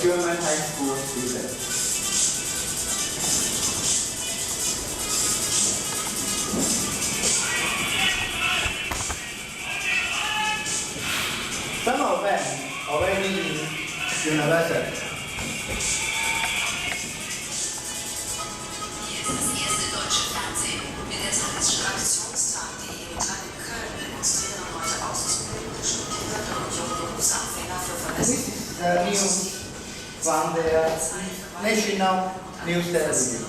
German high school student. Some of them already in university. Hier ist das erste deutsche Fernsehen. Mit der Tagesschau Aktionstag, die EWTAG in Köln demonstrieren heute Ausbildung, Studierte und junge Berufsanfänger für This Verbesserungen. is the news from the National News Television.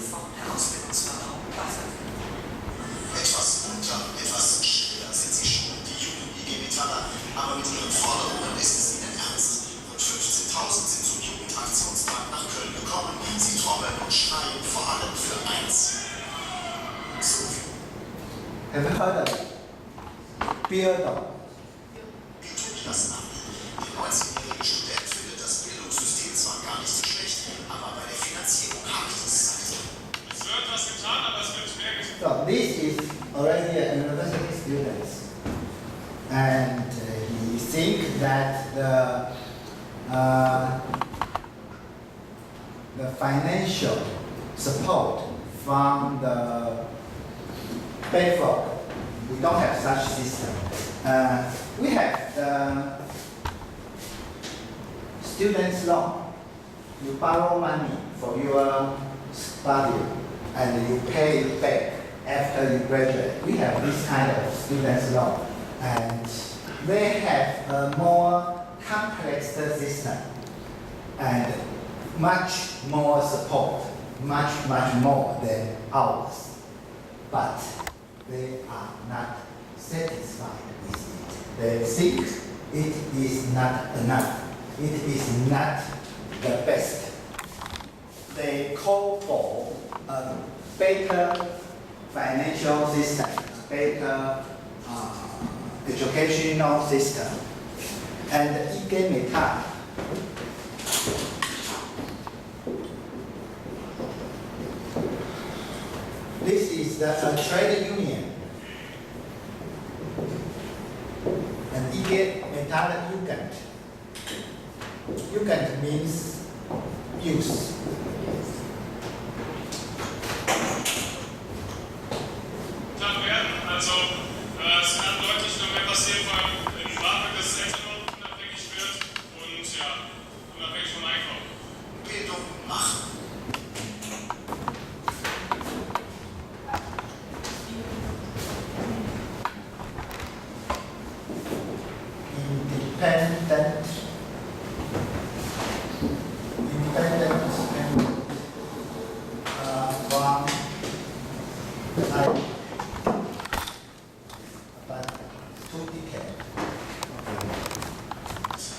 Etwas munter, etwas schneller sind sie schon, die jungen IG Metaller, aber mit ihren Forderungen ist es ihnen ernst. Rund 15.000 sind zum Jugendaktionstag nach Köln gekommen. Sie trommeln und schreien vor allem für eins. Have you heard of it? Bildung. Wie tue ich das ab? Der 19-jährige Student findet das Bildungssystem zwar gar nicht so schlecht, aber bei der Finanzierung hakt es, sagt er. Es wird was getan, aber es wird schwer getan. So this is already a university student, and he think that the financial support from the BAFOG, we don't have such system. We have the students' loan. You borrow money for your study and you pay it back after you graduate. We have this kind of students' loan, and they have a more complex system and much more support, much more than ours. But they are not satisfied with it. They think it is not enough. It is not the best. They call for a better financial system, better educational system. And IG Metall, this is the trade union. And IG Metall Jugend. Jugend means youth. Getan werden. Also es kann deutlich noch mehr passieren, vor allem im Rahmen, dass Elternlohn unabhängig wird und ja, unabhängig vom Einkommen. Bildung machen. Independent and from like about 2 decades.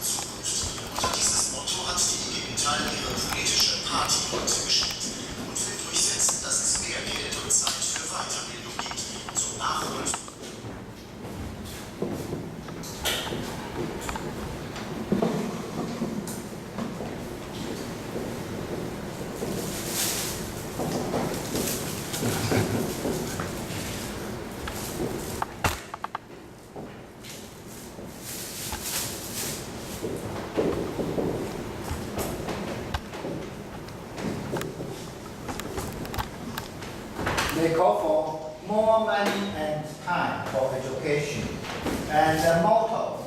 Zukunft. Unter dieses Motto hat die IG Metall ihre politische Party heute geschickt und will durchsetzen, dass es mehr Geld und Zeit für Weiterbildung gibt. Zum Nachholen. They call for more money and time for education. And the motto,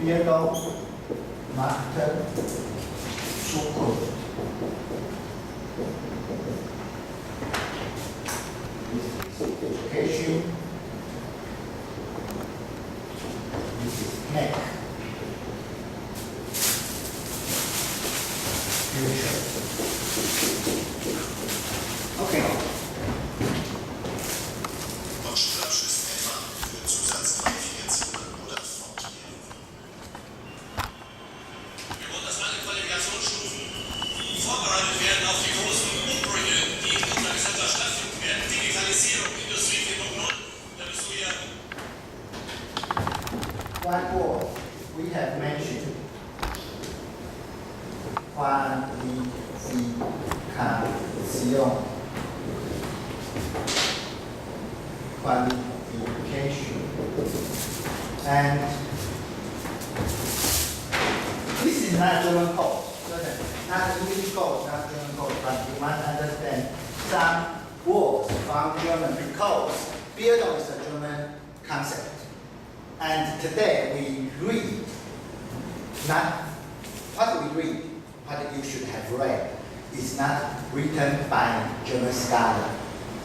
Bildung macht Zukunft. This is education. This is tech. Future. Okay. Noch Schulabschlüsse etwa für Zusatzqualifikationen oder Fortbildung. Wir wollen, dass alle Qualifikationsstufen vorbereitet werden auf die großen Umbrüche, die in unserer Gesellschaft stattfinden werden. Digitalisierung, Industrie 4.0, da bist du ja. One word we have mentioned. Qualificación. Qualification. And this is not German code, not English code, not German code, but you must understand some words from German because Bildung is a German concept. And today we read, not what we read, what you should have read, is not written by German scholar,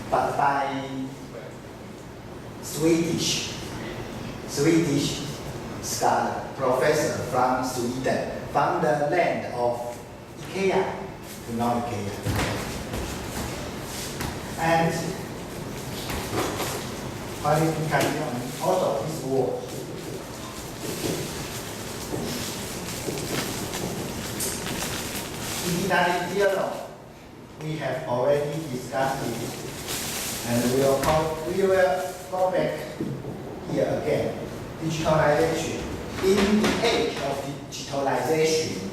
but by Swedish scholar, professor from Sweden, from the land of IKEA, you know IKEA. And what is IKEA? Also this word. Digitalization, we have already discussed it, and we will go back here again. Digitalization. In the age of digitalization,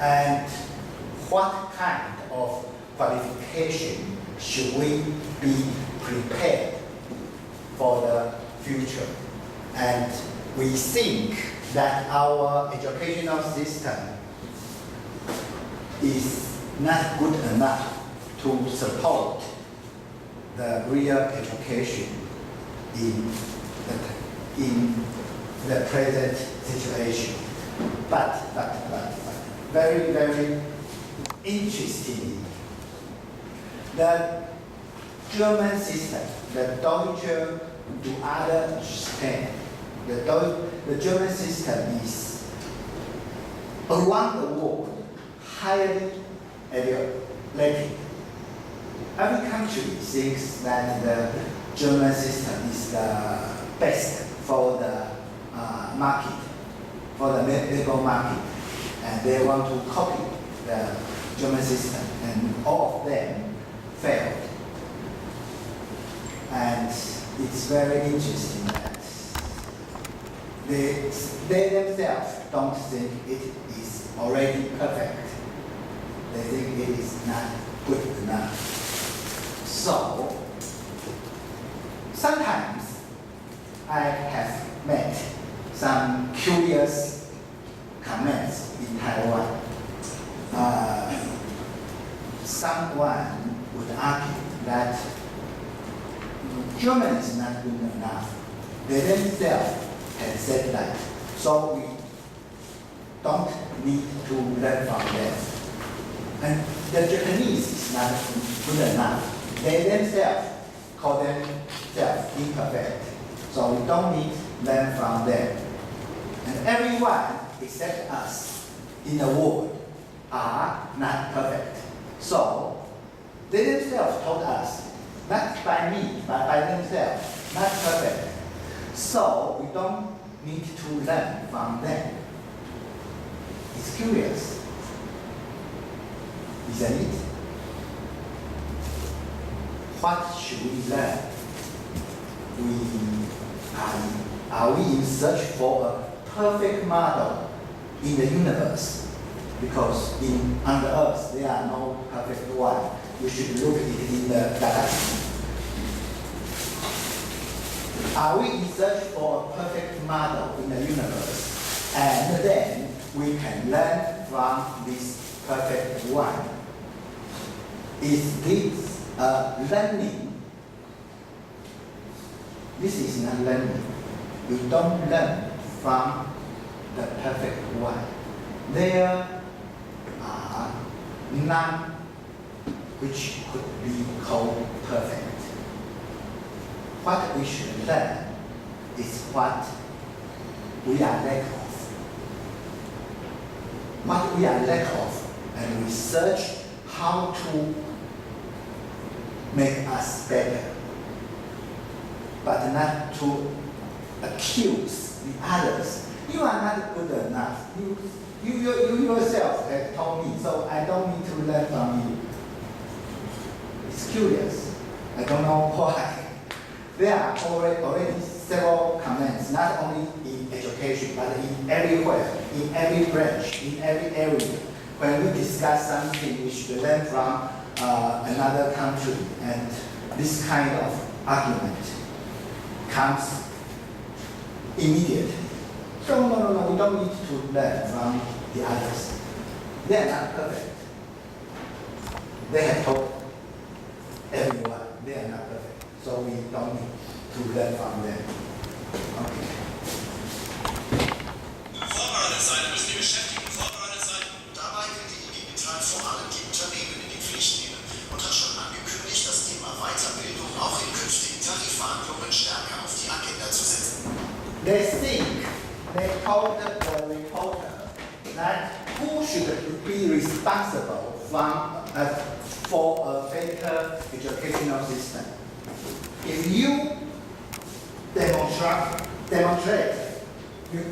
and what kind of qualification should we be prepared for the future? And we think that our educational system is not good enough to support the real education in the present situation. But very, very interestingly, the German system, the Deutsche Duale System, the German system is around the world highly educated. Every country thinks that the German system is the best for the market, for the labor market, and they want to copy the German system, and all of them failed. And it's very interesting that they themselves don't think it is already perfect. They think it is not good enough. So, sometimes I have met some curious comments in Taiwan. Someone would argue that German is not good enough. They themselves have said that, so we don't need to learn from them. And the Japanese is not good enough. They themselves call themselves imperfect, so we don't need to learn from them. And everyone except us in the world are not perfect. So they themselves told us, not by me, but by themselves, not perfect. So we don't need to learn from them. It's curious, isn't it? What should we learn? Are we in search for a perfect model in the universe? Because on the earth there are no perfect one. You should look at it in the galaxy. Are we in search for a perfect model in the universe? And then we can learn from this perfect one. Is this learning? This is not learning. You don't learn from the perfect one. There are none which could be called perfect. What we should learn is what we are lack of. What we are lack of, and we search how to make us better, but not to accuse the others. You are not good enough. You yourself have told me, so I don't need to learn from you. It's curious. I don't know why. There are already several comments, not only in education, but in everywhere, in every branch, in every area. When we discuss something, we should learn from another country, and this kind of argument comes immediately. No, we don't need to learn from the others. They are not perfect. They have told everyone they are not perfect. So we don't need to learn from them. Okay. Vorbereitet sein, müssen die Beschäftigten vorbereitet sein. Dabei will die IG Metall vor allem die Unternehmen in die Pflicht nehmen und hat schon angekündigt, das Thema Weiterbildung auch in künftigen Tarifverhandlungen stärker auf die Agenda zu setzen. They told the reporter that who should be responsible for a better educational system. If you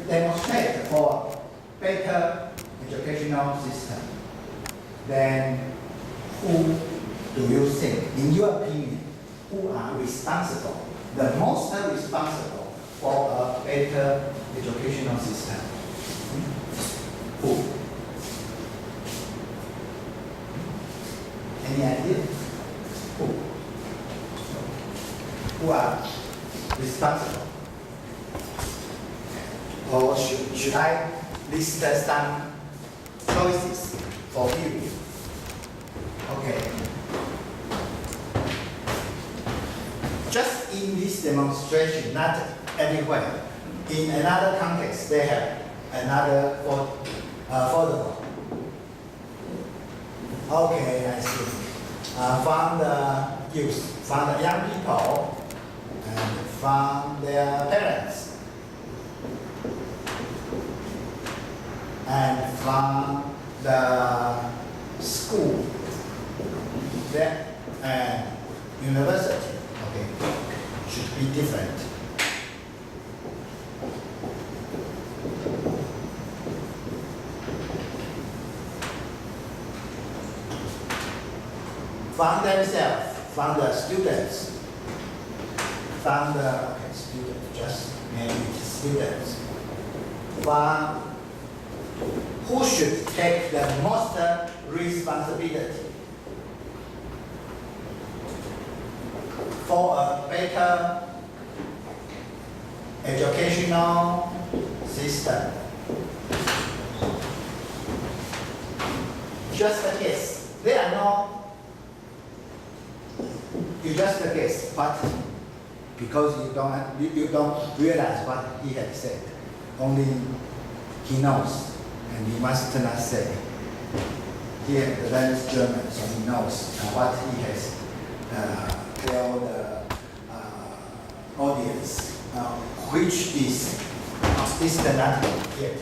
demonstrate for better educational system, then who do you think, in your opinion, who are responsible, the most responsible for a better educational system? Who? Any idea? Who are responsible? Or should I list some choices for you? Okay. Just in this demonstration, not everywhere. In another context, they have another photo. Okay, I see. From the youth, from the young people, and from their parents, and from the school, and university. Okay, should be different. From themselves, from the students, from the students, just maybe students, from who should take the most responsibility for a better educational system. Just a guess. There are no. You just guess, but because you don't realize what he had said. Only he knows, and he must not say. He learns German, so he knows what he has tell the audience, which is not yet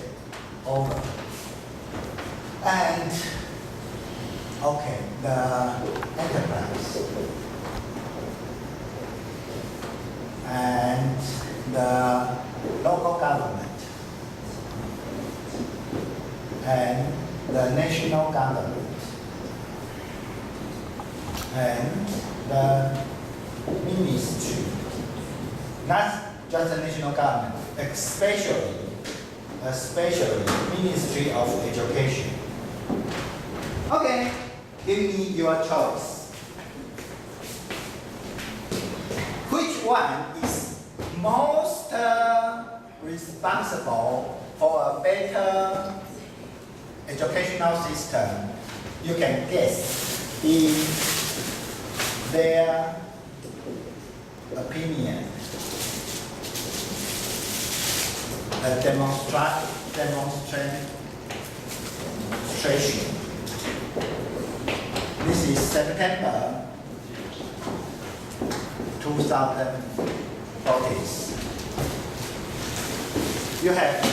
over. And okay, the enterprise and the local government and the national government and the ministry, not just the national government, especially Ministry of Education. Okay, give me your choice. Which one is most responsible for a better educational system? You can guess in their opinion. A demonstration. This is September 2014. You have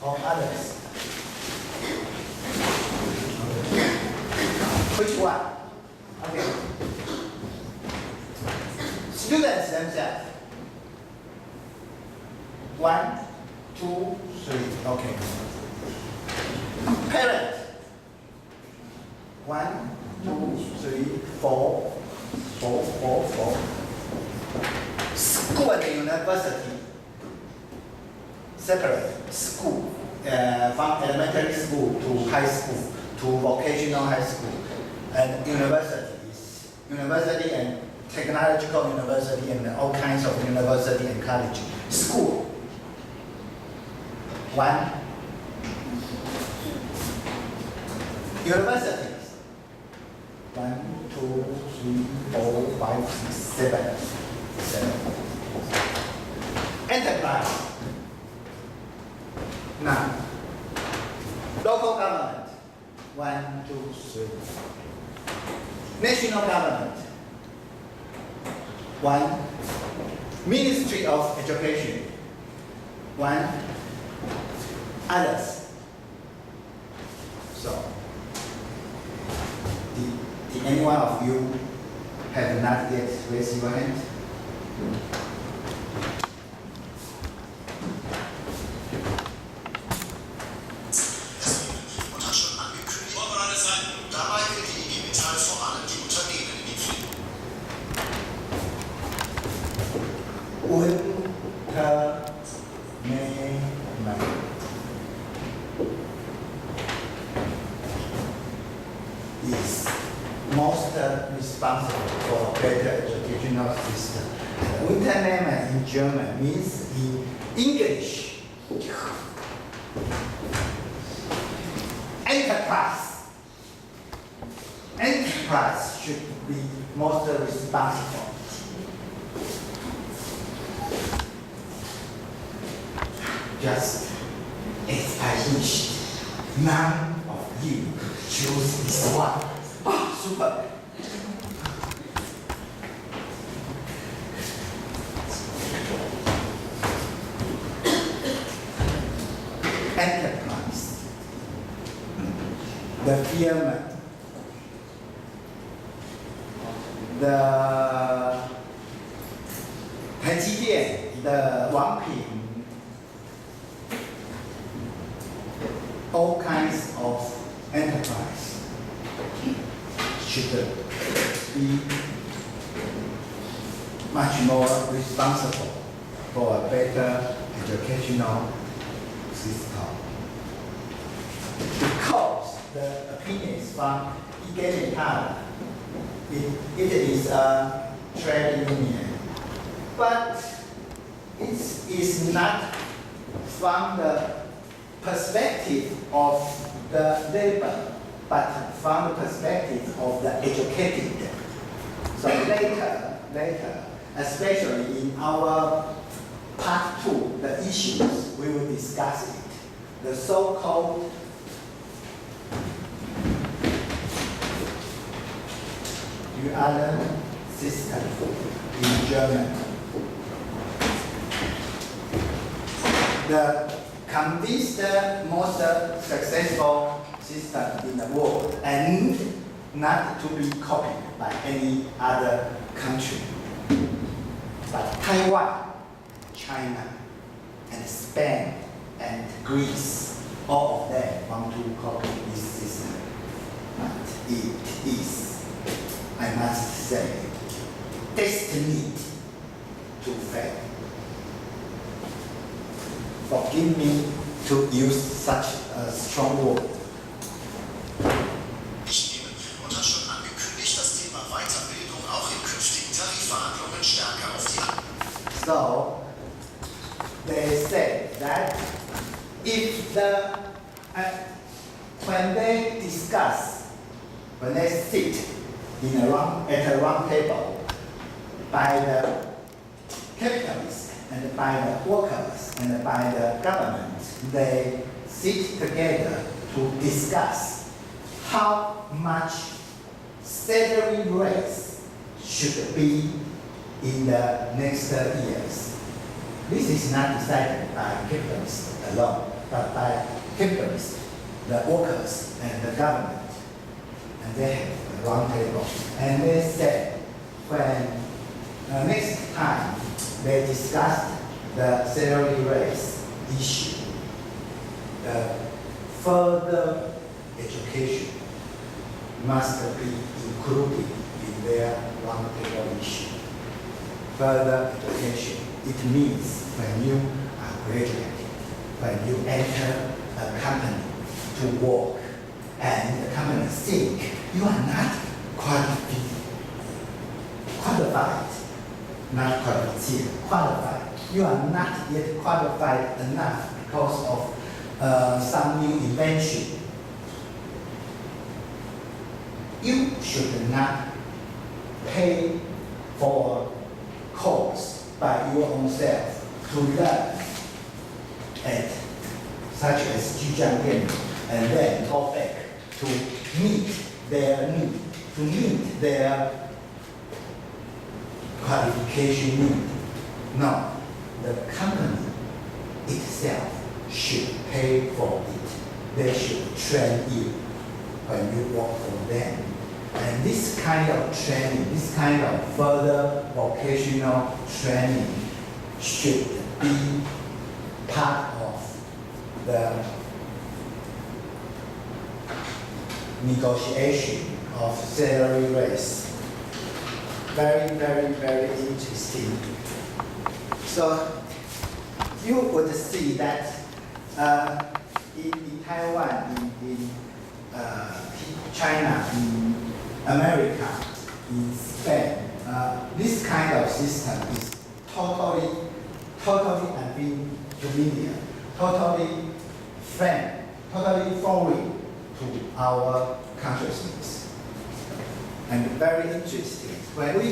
all others. Which one? Okay. Students themselves. 1, 2, 3. Okay. Parents. 1, 2, 3, 4. School and university. Separate school. From elementary school to high school to vocational high school, and university and technological university and all kinds of university and college. School One, universities. 1, 2, 3, 4, 5, 6, 7. Enterprise. Now, local government. 1, 2, 3. National government. 1. Ministry of Education. 1. Others. So, did any one of you have not yet raised your hand? Und hat schon angekündigt, Vorbereitet sein. dabei will die IG Metall vor allem die Unternehmen in den Pflicht. Unternehmen is most responsible for a better educational system. Unternehmen in German means in English enterprise. Enterprise should be most responsible. Just as I wished, none of you choose this one. Oh, super. Enterprise. The firm, the 台积电的王品 all kinds of enterprise should be much more responsible for a better educational system. Because the opinions from IG Metall, it is a trade union, but it is not from the perspective of the labor, but from the perspective of the educated. So later, especially in our part 2, the issues, we will discuss it. The so-called dual system in German. The convinced most successful system in the world and not to be copied by any other country. But Taiwan, China, and Spain, and Greece, all of them want to copy this system. But it is, I must say, destined to fail. Forgive me to use such a strong word. nicht nehmen und hat schon angekündigt, das Thema Weiterbildung auch in künftigen Tarifverhandlungen stärker auf die So, they say that if when they discuss, when they sit at a round table by the capitalists and by the workers and by the government, they sit together to discuss how much salary raise should be in the next years. This is not decided by capitalists alone, but by capitalists, the workers, and the government. And they have a round table. And they said when next time they discussed the salary raise issue, the further education must be included in their round table issue. Further education, it means when you are graduated, when you enter a company to work, and the company think you are not qualified, you are not yet qualified enough because of some new invention, you should not pay for a course by your own self to learn at such as Jijiang and then go back to meet their need, to meet their qualification need. No, the company itself should pay for it. They should train you when you work for them. And this kind of training, this kind of further vocational training should be part of the negotiation of salary raise. Very, very, very interesting. So you would see that in Taiwan, in China, in America, in Spain, this kind of system is totally unfamiliar, totally foreign to our consciousness, and very interesting. When we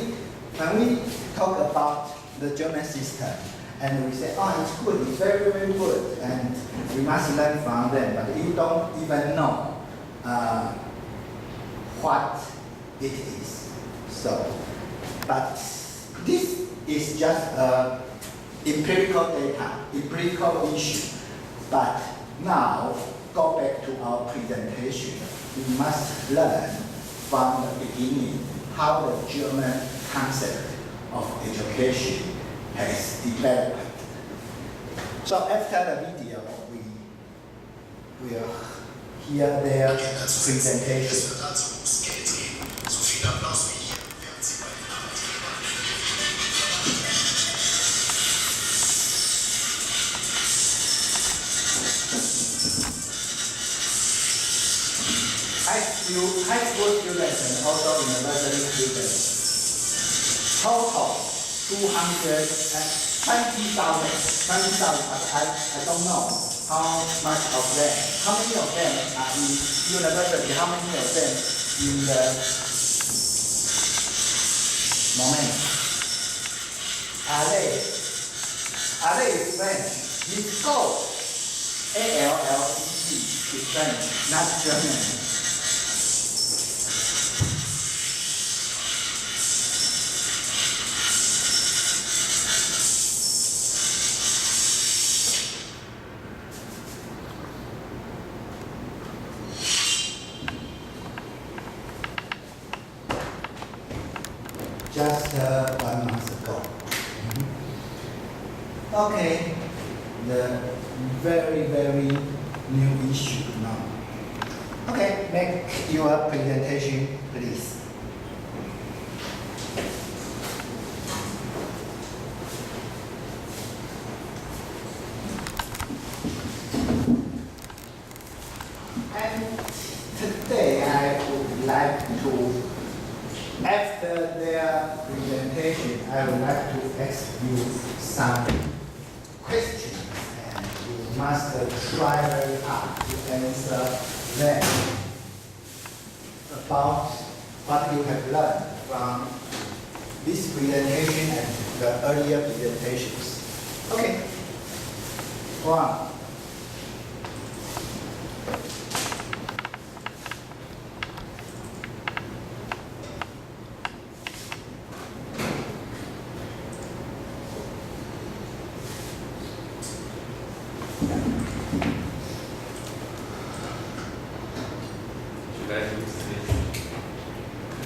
talk about the German system, and we say, oh, it's good, it's very, very good, and we must learn from them, but you don't even know what it is. So, but this is just empirical data, empirical issue. But now, go back to our presentation. We must learn from the beginning how the German concept of education has developed. So after the video, we will hear their presentation. Es wird also ums Geld gehen. So viel Applaus wie hier werden Sie bei den Arbeitgebern. High school students and also university students. Total 220,000, but I don't know how much of them. How many of them are in university? How many of them in the moment? Are they French? It's called ALLED is French, not German. Just 1 month ago. Okay, the very, very new issue now. Okay, make your presentation, please. And today I would like to, after their presentation, I would like to ask you some questions, and you must try very hard to answer them about what you have learned from this presentation and the earlier presentations. Okay. 1.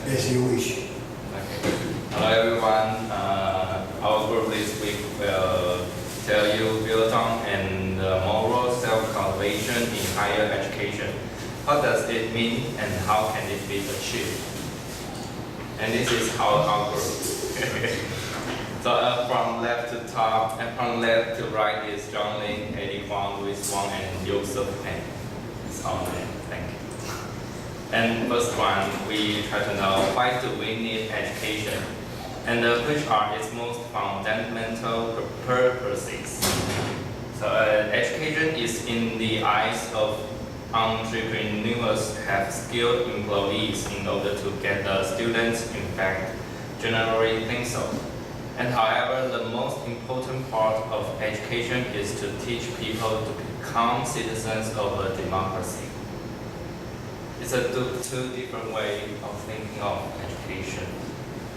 As you wish. Okay. Hello everyone. Our group this week will tell you Biltong and moral self-cultivation in higher education. What does it mean and how can it be achieved? And this is our group. So from left to top and from left to right is John Lin, Eddie Huang, Louis Wang, and Joseph Peng. It's all name. Thank you. And first one, we try to know why do we need education, and which are its most fundamental purposes. So education is in the eyes of entrepreneurs have skilled employees in order to get the students. In fact, generally think so. And however, the most important part of education is to teach people to become citizens of a democracy. It's a two different ways of thinking of education.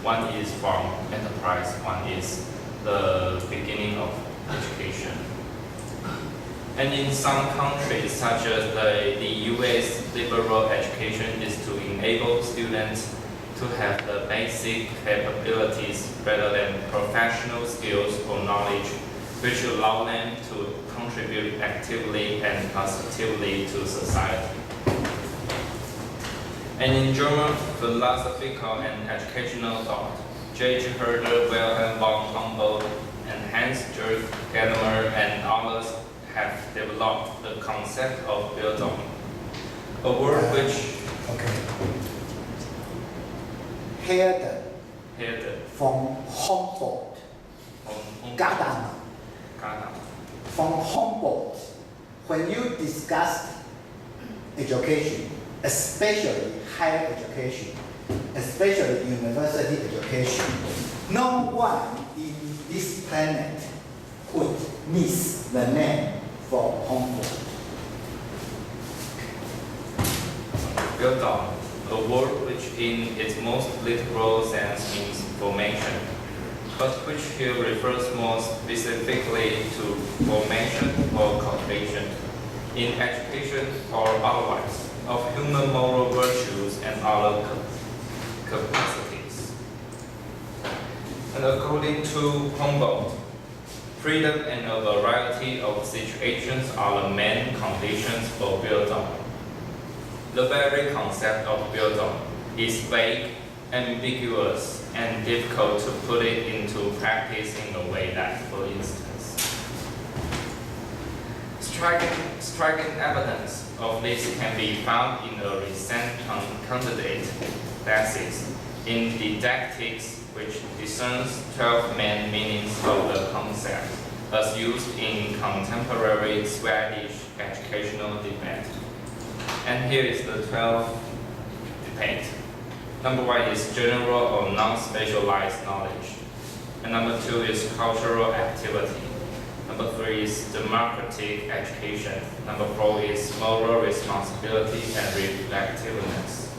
One is from enterprise, one is the beginning of education. And in some countries, such as the US, liberal education is to enable students to have the basic capabilities rather than professional skills or knowledge, which allow them to contribute actively and positively to society. And in German philosophical and educational thought, J.G. Herder, Wilhelm von Humboldt, and Hans-Georg Gadamer and others have developed the concept of Bildung, a word which Okay. Herder from Humboldt, Gadamer from Humboldt. When you discuss education, especially higher education, especially university education, no one in this planet would miss the name for Humboldt. Bildung, a word which in its most literal sense means formation, but which here refers more specifically to formation or cultivation, in education or otherwise, of human moral virtues and other capacities. And according to Humboldt, freedom and a variety of situations are the main conditions for Bildung. The very concept of Bildung is vague, ambiguous, and difficult to put it into practice in a way that, for instance, striking evidence of this can be found in a recent candidate thesis in didactics, which discerns 12 main meanings of the concept as used in contemporary Swedish educational debate. And here is the 12th debate. Number 1 is general or non-specialized knowledge. And number 2 is cultural activity. Number 3 is democratic education. Number 4 is moral responsibility and reflectiveness.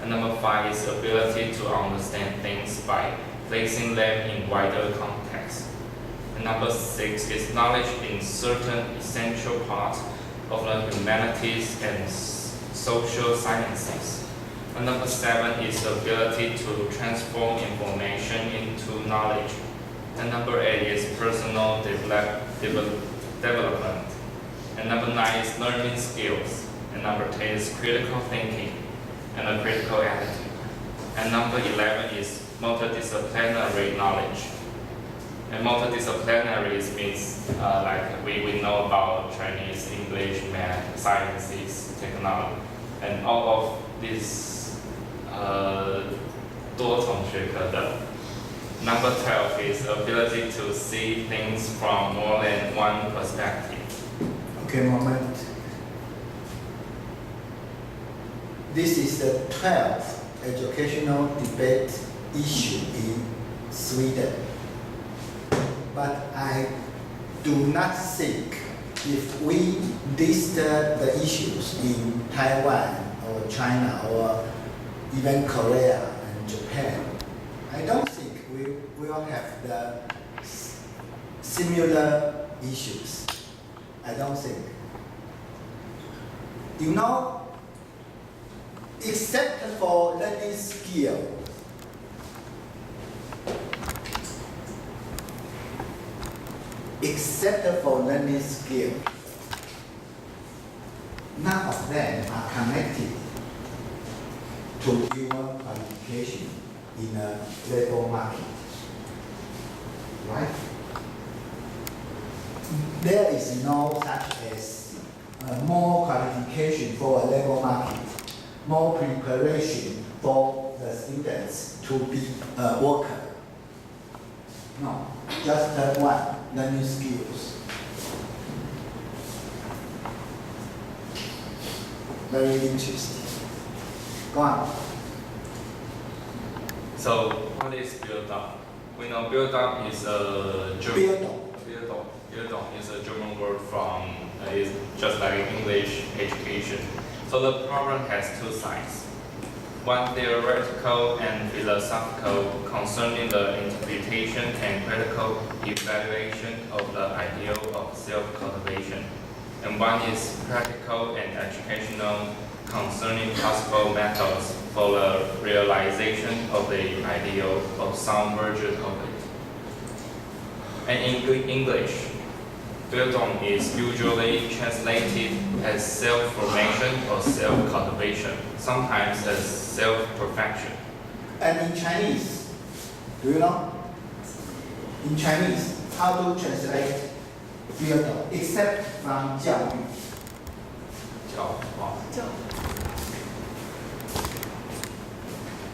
And number 5 is ability to understand things by placing them in wider context. And number 6 is knowledge in certain essential parts of the humanities and social sciences. And number 7 is the ability to transform information into knowledge. And number 8 is personal development. And number 9 is learning skills. And number 10 is critical thinking and a critical attitude. And number 11 is multidisciplinary knowledge. And multidisciplinary means like we know about Chinese, English, math, sciences, technology. And all of these 多重学科的. Number 12 is ability to see things from more than one perspective. Okay, moment. This is the 12th educational debate issue in Sweden. But I do not think if we list the issues in Taiwan or China or even Korea and Japan, I don't think we will have the similar issues. I don't think. You know, except for learning skill, none of them are connected to your qualification in a labor market, right? There is no such as more qualification for a labor market, more preparation for the students to be a worker. No, just one, learning skills. very interesting. Go on. So what is Bildung? We know Bildung is a German. Bildung is a German word from is just like English education. So the problem has two sides. One theoretical and philosophical concerning the interpretation and critical evaluation of the ideal of self-cultivation. And one is practical and educational concerning possible methods for the realization of the ideal of some version of it. And in English, Bildung is usually translated as self-formation or self-cultivation, sometimes as self-perfection. And in Chinese, do you know? In Chinese, how to translate 不懂 except from 教育。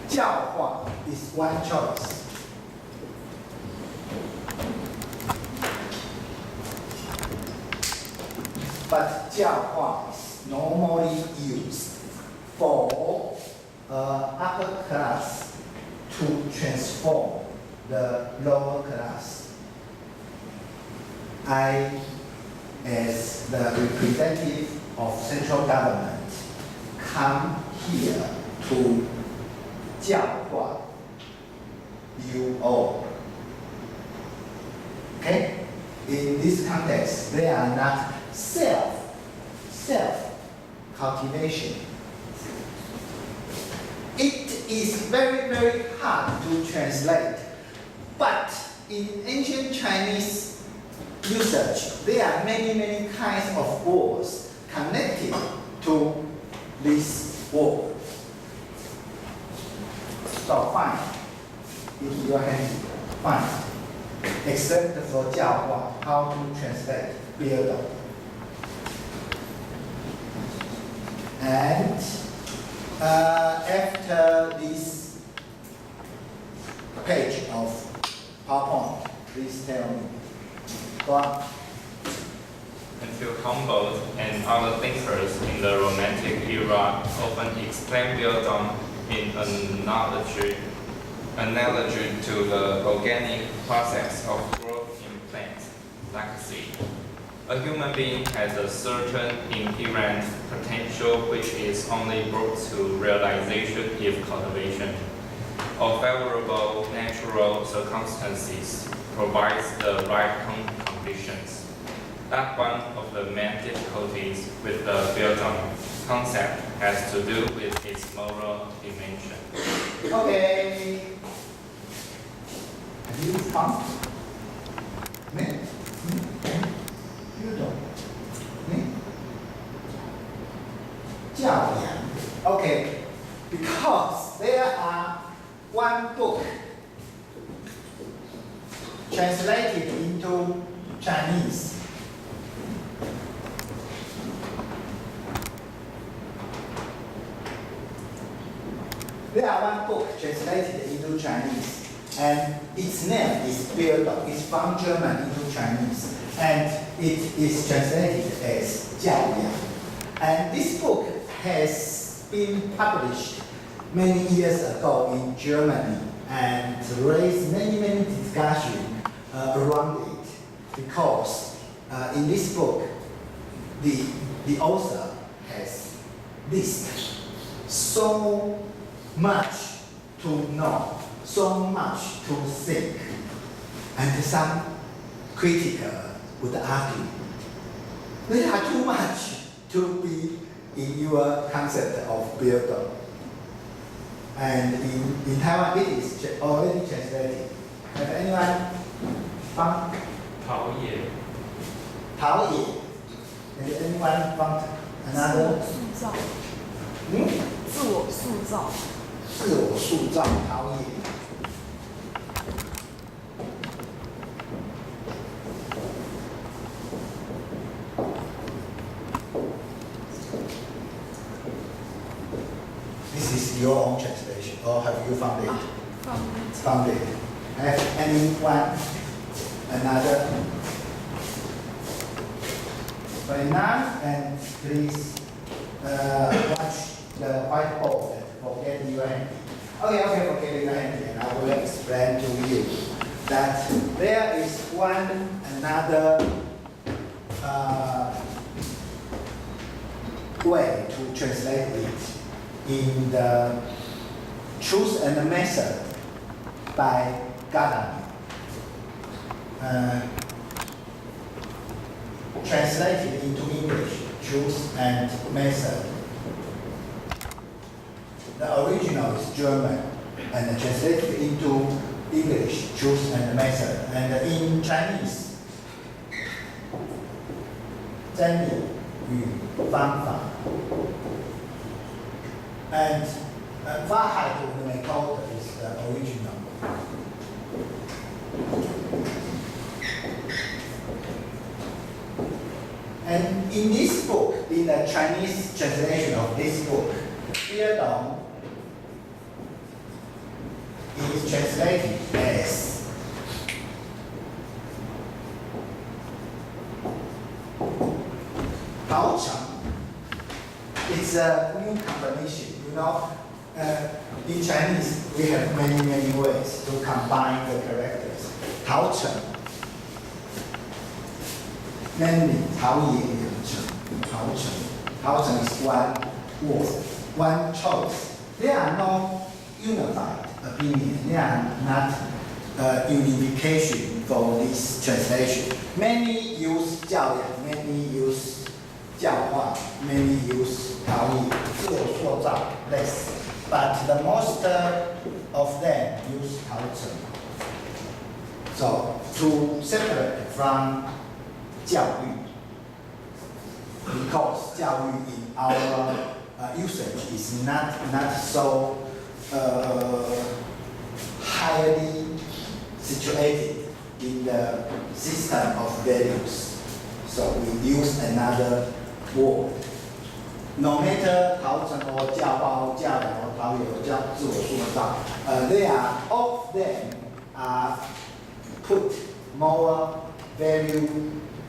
教化 is one choice. But 教化 is normally used for upper class to transform the lower class. I, as the representative of central government, come here to 教化 you all. Okay? In this context, they are not self-cultivation. It is very, very hard to translate, but in ancient Chinese usage, there are many, many kinds of words connected to this word. So fine, if you are handy, fine. Except for 教化, how to translate 别的. And after this page of PowerPoint, please tell me. Go on. Until Humboldt and other thinkers in the Romantic era often explain Bildung in analogy to the organic process of growth in plants, like a seed. A human being has a certain inherent potential which is only brought to realization if cultivation of favorable natural circumstances provides the right conditions. That one of the main difficulties with the Bildung concept has to do with its moral dimension. Okay. Have you found? Me? You don't. Me? 教养. Okay. Because there are one book translated into Chinese. There are one book translated into Chinese, and its name is Bildung. It's from German into Chinese, and it is translated as 教养. And this book has been published many years ago in Germany and raised many, many discussions around it, because in this book, the author has listed so much to know, so much to think, and some critics would argue there are too much to be in your concept of Bildung. And in Taiwan, it is already translated. Have anyone found? 陶冶. And anyone found another? 塑造，Hmm? 自我塑造。自我塑造陶冶. This is your own translation, or have you found it? Found it. Have anyone another? Very nice, and please watch the whiteboard and forget your handy. Okay, forget your handy, and I will explain to you that there is another way to translate it in the Truth and the Method by Gadamer. Translated into English, Truth and Method. The original is German, and translated into English, Truth and Method. And in Chinese, 真理与方法. And Wahrheit und Methode is the original. And in this book, in the Chinese translation of this book, Liedong is translated as Hao Cheng. It's a new combination. You know, in Chinese, we have many ways to combine the characters. Hao Cheng. Namely, Hao Ye Yang Cheng, Hao Cheng. Hao Cheng is one word, one choice. There are no unified opinion. There are not unification for this translation. Many use 教养, many use 教化, many use 陶艺, 自我塑造, less. But the most of them use 陶成. So to separate from 教育, because 教育 in our usage is not so highly situated in the system of values. So we use another word. No matter 陶成 or 教化 or 教养 or 陶冶 or 自我塑造, all of them are put more value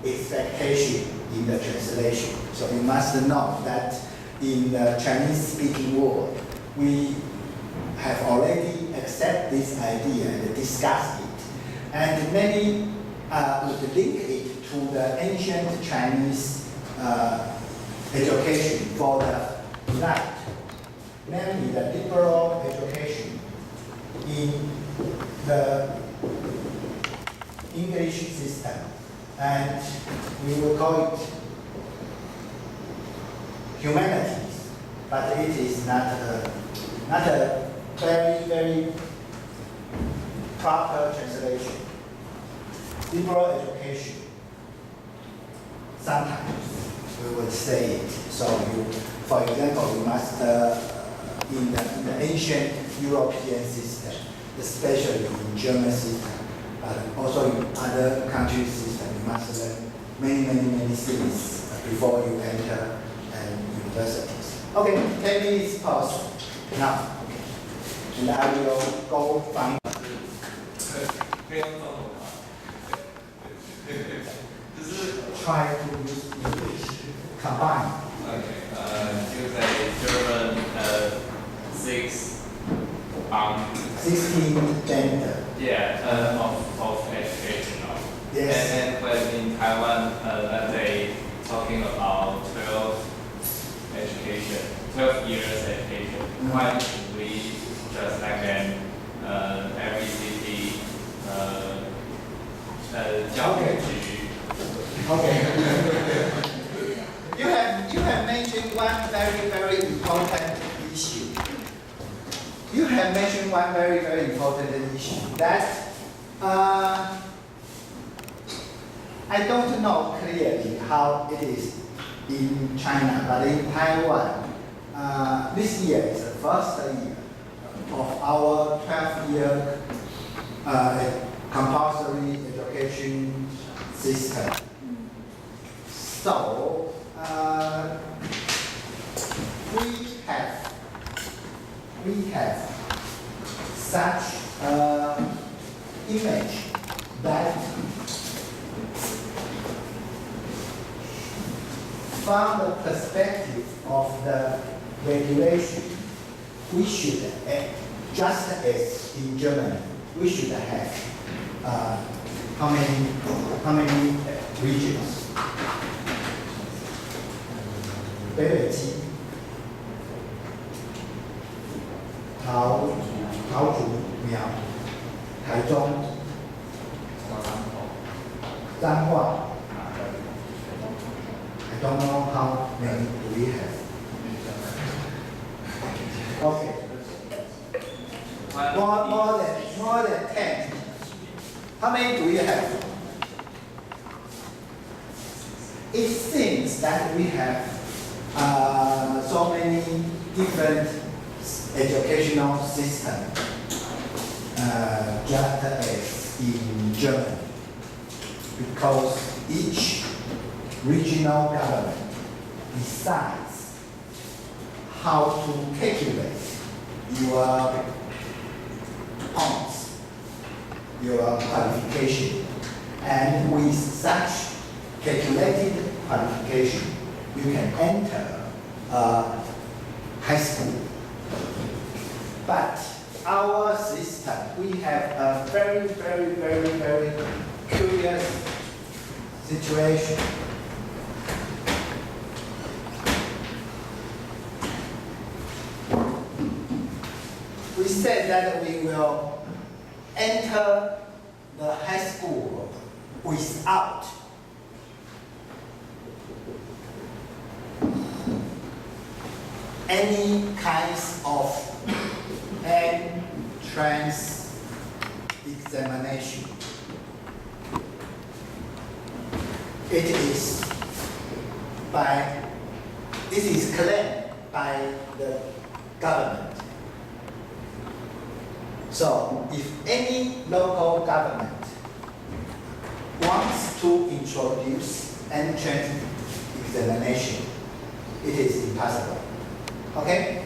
expectation in the translation. So you must know that in the Chinese-speaking world, we have already accepted this idea and discussed it. And many would link it to the ancient Chinese education for the right, namely the liberal education in the English system. And we will call it humanities, but it is not a very proper translation. Liberal education, sometimes we would say it. So for example, you must, in the ancient European system, especially in German system, also in other countries' system, you must learn many things before you enter universities. Okay, 10 minutes pause now. And I will go find. Try to use English. Combine. Okay. You say German 16 gender. Yeah, of education. Yes. And when in Taiwan, let's say talking about 12 years education, why should we just recommend every city 教育局? Okay. You have mentioned one very important issue. You have mentioned one very important issue that I don't know clearly how it is in China, but in Taiwan, this year is the first year of our 12-year compulsory education system. So we have such image that from the perspective of the regulation, we should, just as in Germany, we should have how many regions? 北北基、桃竹苗、台中、彰化。I don't know how many do we have. Okay. More than 10. How many do you have? It seems that we have so many different educational systems, just as in Germany, because each regional government decides how to calculate your points, your qualification, and with such calculated qualification, you can enter high school. But our system, we have a very curious situation. We said that we will enter the high school without any kinds of entrance examination. This is claimed by the government. So if any local government wants to introduce entrance examination, it is impossible. Okay?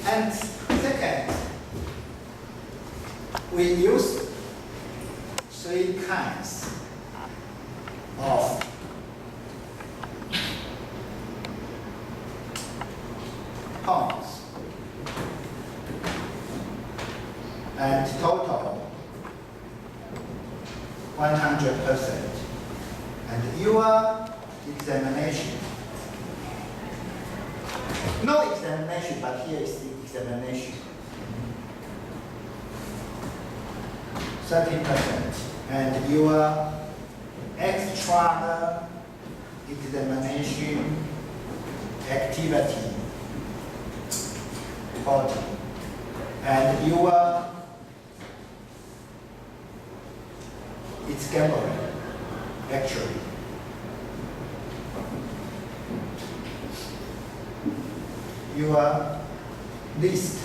And second, we use three kinds of points. And total 100%. And your examination, no examination, but here is the examination, 30%. And your extra examination activity, 40. And your it's gambling, actually. Your list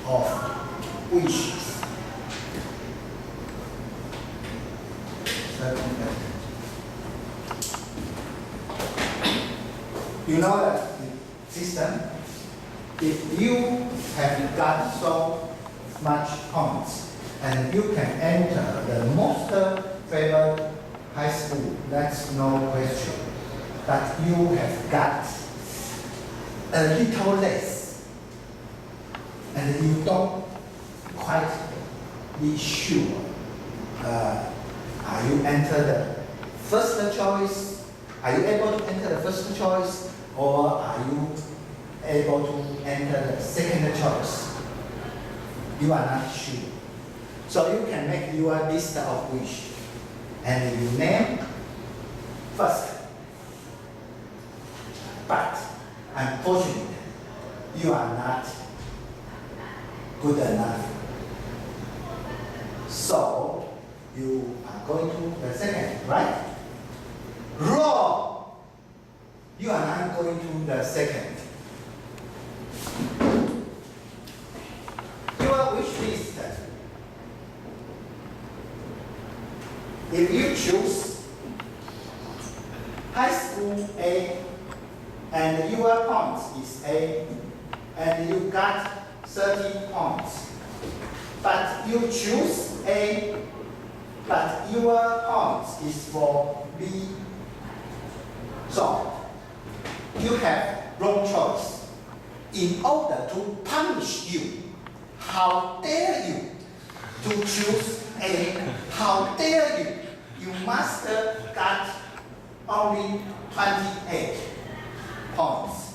of wishes. 30%. You know that the system, if you have got so much points, and you can enter the most favored high school, that's no question. But you have got a little less, and you don't quite be sure. Are you enter the first choice? Are you able to enter the first choice, or are you able to enter the second choice? You are not sure. So you can make your list of wish, and you name first. But unfortunately, you are not good enough. So you are going to the second, right? Wrong. You are not going to the second. Your wish list. If you choose high school A, and your points is A, and you got 30 points, but you choose A, but your points is for B, so you have wrong choice. In order to punish you, how dare you to choose A? How dare you? You must get only 28 points.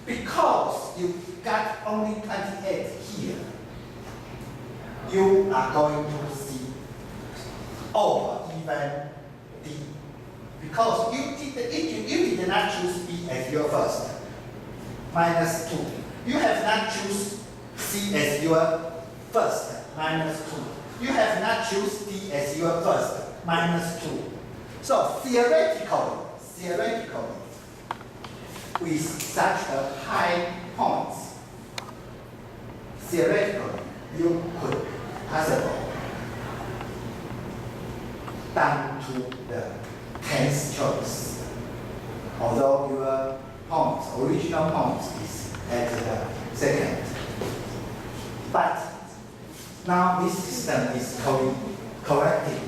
Because you got only 28 here, you are going to see or even D. Because you did not choose B as your first, minus 2. You have not choose C as your first, minus 2. You have not choose D as your first, minus 2. So theoretically, with such a high points, theoretically, you could possibly down to the 10th choice. Although your points, original points is at the second. But now this system is corrected.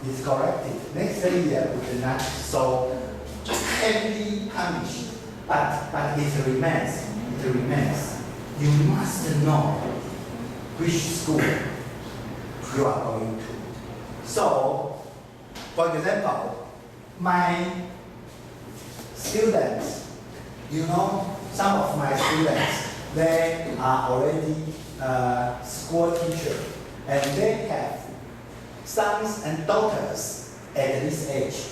It's corrected. Next year we will not so heavily punished, but it remains. It remains. You must know which school you are going to. So, for example, my students, you know, some of my students, they are already school teachers, and they have sons and daughters at this age.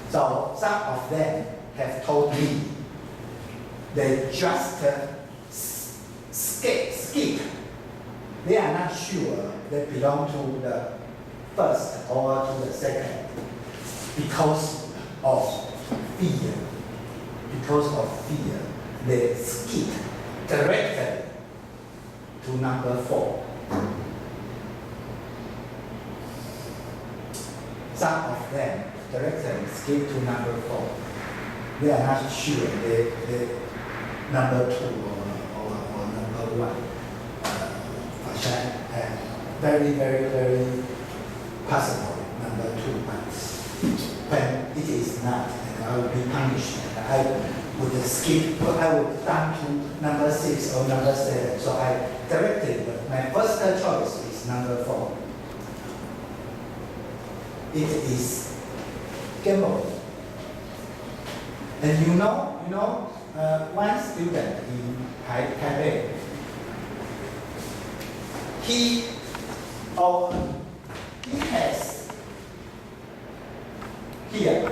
So some of them have told me they just skip. They are not sure they belong to the first or to the second because of fear. Because of fear, they skip directly to number 4. Some of them directly skip to number 4. They are not sure they number 2 or number 1. And very possible number 2, but when it is not, and I will be punished. I would skip, I would down to number 6 or number 7. So I directed, my first choice is number 4. It is gambling. And you know, one student in Taipei, he has here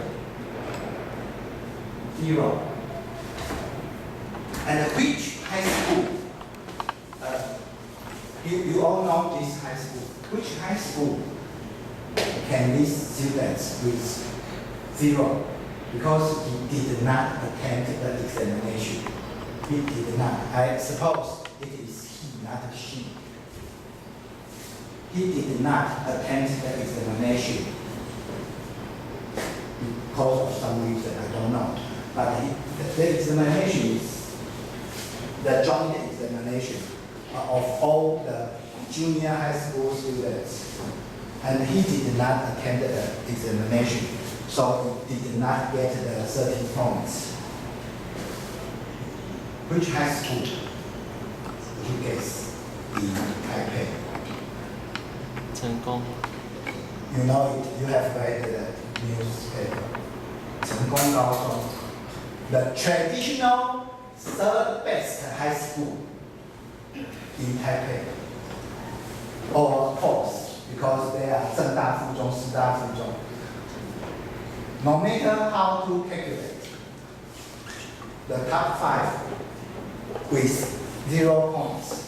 0. And which high school? You all know this high school. Which high school can these students with 0? Because he did not attend the examination. He did not. I suppose it is he, not she. He did not attend the examination because of some reason, I don't know. But the examination is the joint examination of all the junior high school students. And he did not attend the examination, so he did not get the 30 points. Which high school would you guess in Taipei? 成功. You know it, you have read the newspaper. 成功高中, the traditional third best high school in Taipei, or fourth, because they are 政大附中, 师大附中. No matter how to calculate, the top 5 with 0 points.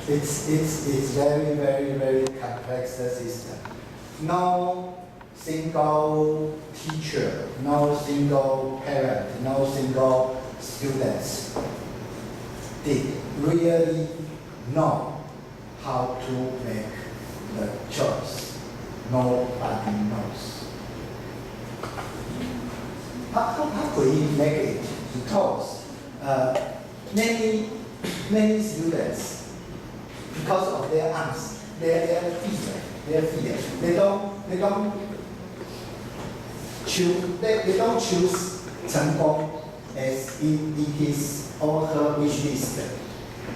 It's very complex system. No single teacher, no single parent, no single students did really know how to make the choice. Nobody knows. How could he make it? Because many students, because of their angst, their fear, they don't they don't choose Chen Gong as in his or her wish list.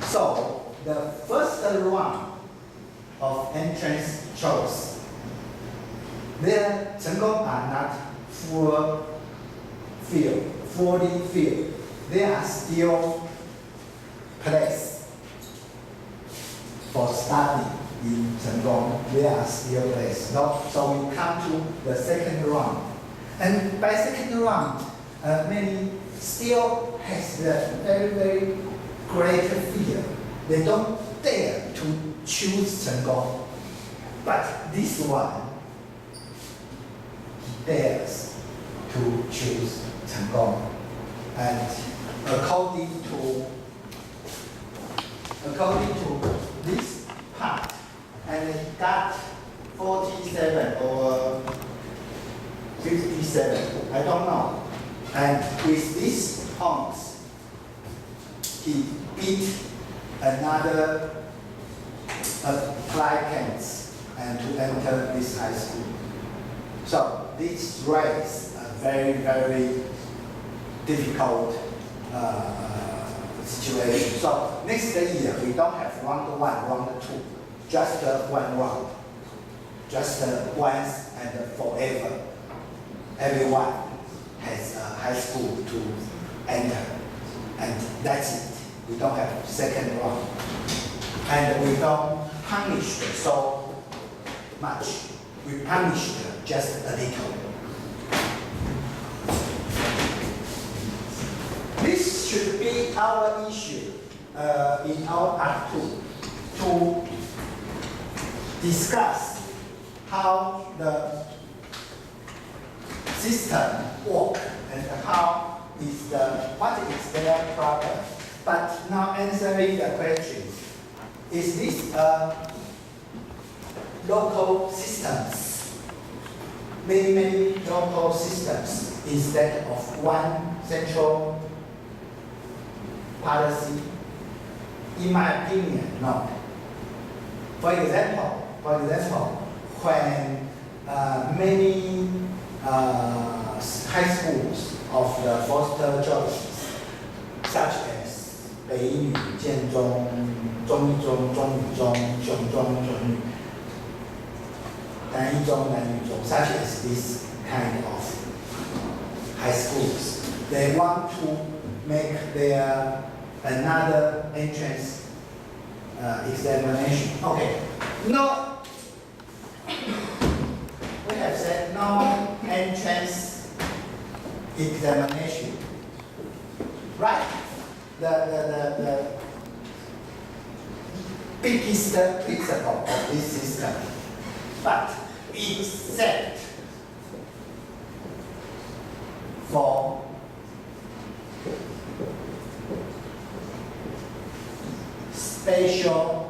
So the first round of entrance choice, their Chen Gong are not fully filled. There are still places for study in Chen Gong. There are still places. So we come to the second round. And by second round, many still has the very, very great fear. They don't dare to choose Chen Gong. But this one, he dares to choose Chen Gong. And according to this part, and it got 47 or 57, I don't know. And with these points, he beat another applicants and to enter this high school. So this raised a very, very difficult situation. So next year we don't have round 1, round 2, just one round, just once and forever. Everyone has a high school to enter, and that's it. We don't have second round, and we don't punish so much. We punish just a little. This should be our issue in our part 2 to discuss how the system works and what is their problem. But now answering the question, is this local systems? Many local systems instead of one central policy? In my opinion, no. For example, when many high schools of the Foster choices, such as 北一女、建中、中一中、中女中、雄中、雄女、南一中、南女中, such as this kind of high schools, they want to make their another entrance examination. Okay, no, we have said no entrance examination, right? The biggest principle of this system, but except for special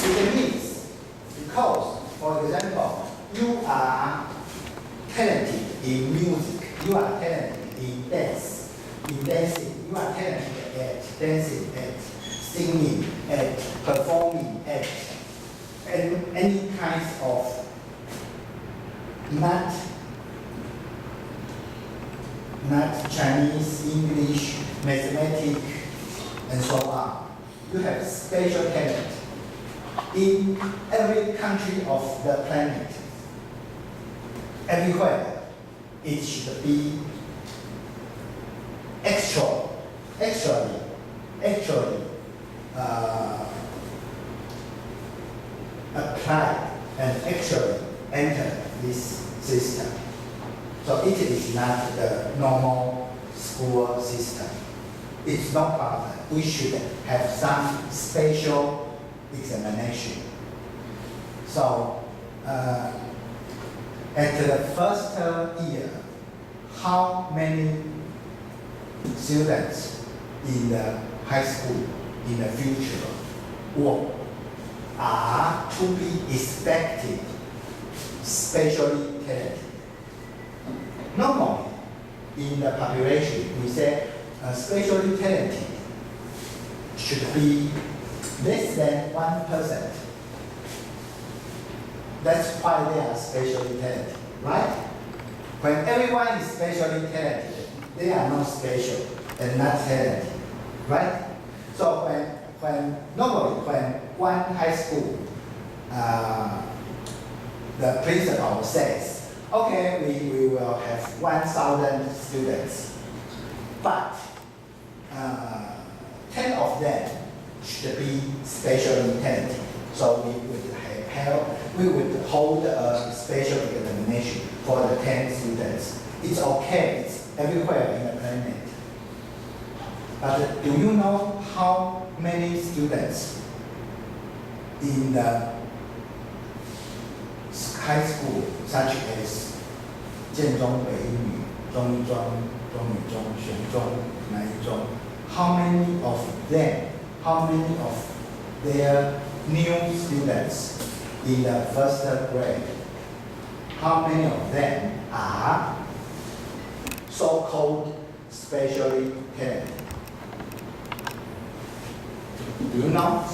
it means, because, for example, you are talented in music, you are talented in dancing, you are talented at dancing, at singing, at performing, at any kinds of not Chinese, English, mathematics, and so on. You have special talent. In every country of the planet, everywhere, it should be actually applied and actually enter this system. So it is not the normal school system. It's no problem. We should have some special examination. So at the first year, how many students in the high school in the future are to be expected, especially talented? normally in the population, we say spatially talented should be less than 1%. That's why they are spatially talented, right? When everyone is spatially talented, they are not special and not talented, right? So normally when one high school, the principal says, okay, we will have 1,000 students, but 10 of them should be spatially talented. So we would hold a special examination for the 10 students. It's okay, it's everywhere in the planet. But do you know how many students in the high school, such as 建中、北一女、中一中、中女中、玄中、南一中, how many of their new students in the first grade, how many of them are so-called specially talented? Do you know?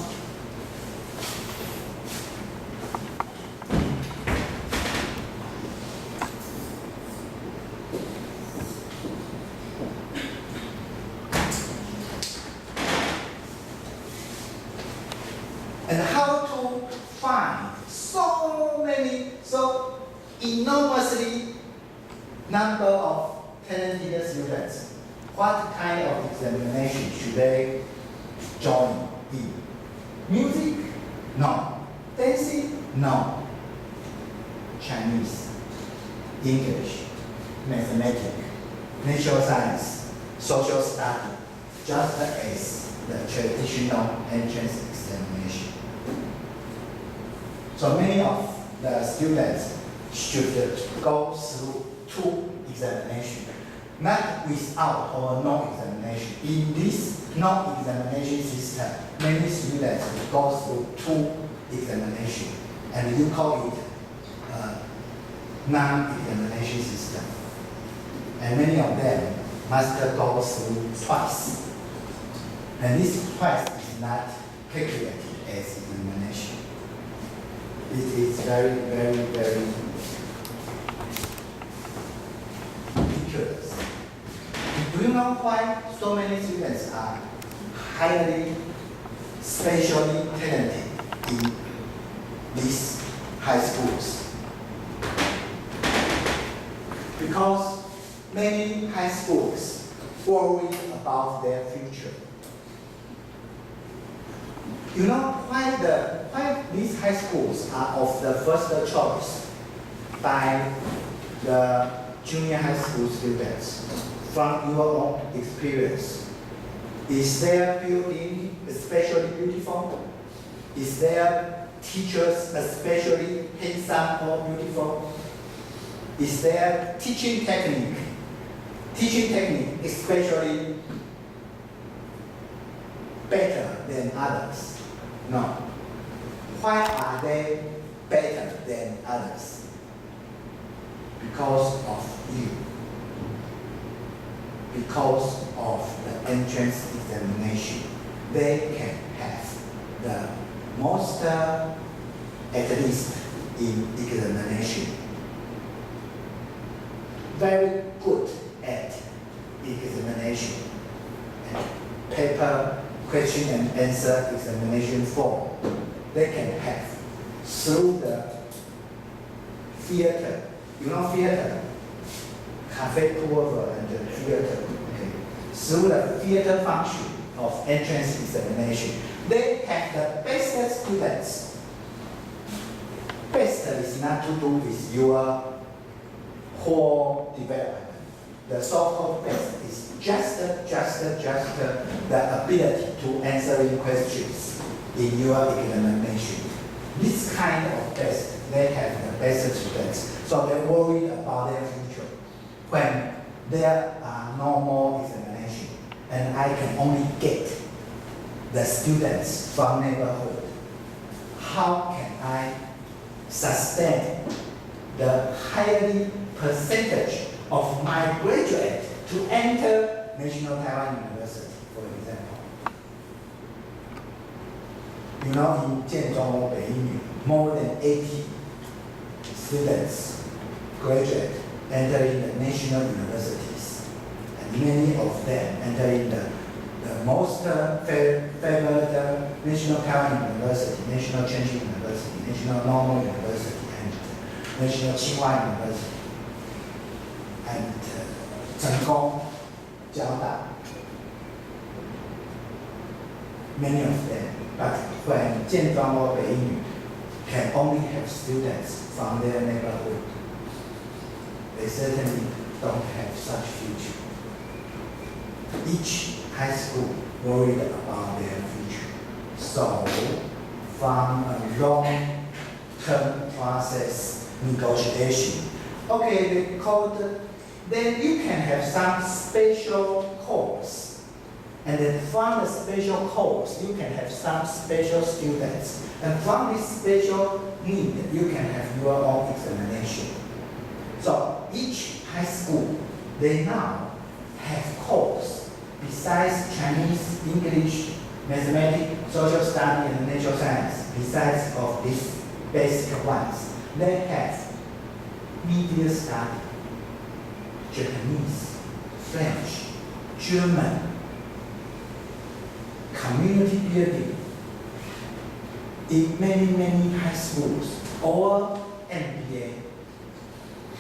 And how to find so enormously number of talented students? What kind of examination should they join in? Music? No. Dancing? No. Chinese, English, mathematics, natural science, social study, just as the traditional entrance examination. So many of the students should go through 2 examinations, not without or no examination. In this no examination system, many students go through 2 examinations, and you call it non-examination system. And many of them must go through twice. And this twice is not calculated as examination. It is very, very, very ridiculous. Do you know why so many students are highly spatially talented in these high schools? Because many high schools worry about their future. You know why these high schools are of the first choice by the junior high school students? From your own experience, is their building especially beautiful? Is their teachers especially handsome or beautiful? Is their teaching technique especially better than others? No. Why are they better than others? Because of you. Because of the entrance examination. They can have the most, at least in examination, very good at examination and paper question and answer examination form. They can have through the theater. You know theater? Cafe tour and the theater. Okay. Through the theater function of entrance examination, they have the best students. Best is not to do with your whole development. The so-called best is just the ability to answering questions in your examination. This kind of best, they have the best students. So they worry about their future when there are no more examination, and I can only get the students from neighborhood. How can I sustain the highly percentage of my graduate to enter National Taiwan University, for example. You know, in Jianzhou Beiyinyu, more than 80 students graduate entering the national universities, and many of them entering the most favored National Taiwan University, National Chengchi University, National Normal University, and National Tsinghua University, and Zhengong, Jiaoda, many of them. But when Jianzhou or Beiyinyu can only have students from their neighborhood, they certainly don't have such future. Each high school worried about their future. So, from a long-term process negotiation, okay, they called, then you can have some special course. And then from the special course, you can have some special students. And from this special need, you can have your own examination. So each high school, they now have course besides Chinese, English, mathematics, social study, and natural science, besides of these basic ones. They have media study, Japanese, French, German, community building in many high schools, or MBA,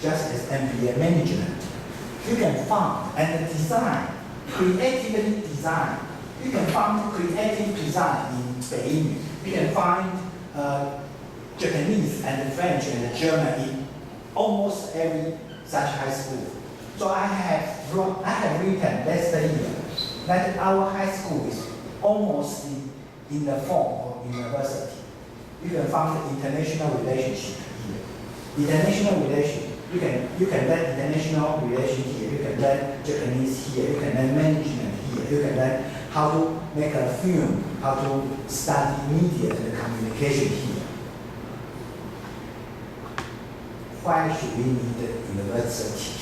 just as MBA management. You can find and design, creatively design. You can find creative design in Beijing. You can find Japanese and French and German in almost every such high school. So I have written last year that our high school is almost in the form of university. You can find international relationship here. International relation, you can learn international relation here. You can learn Japanese here. You can learn management here. You can learn how to make a film, how to study media and communication here. Why should we need a university?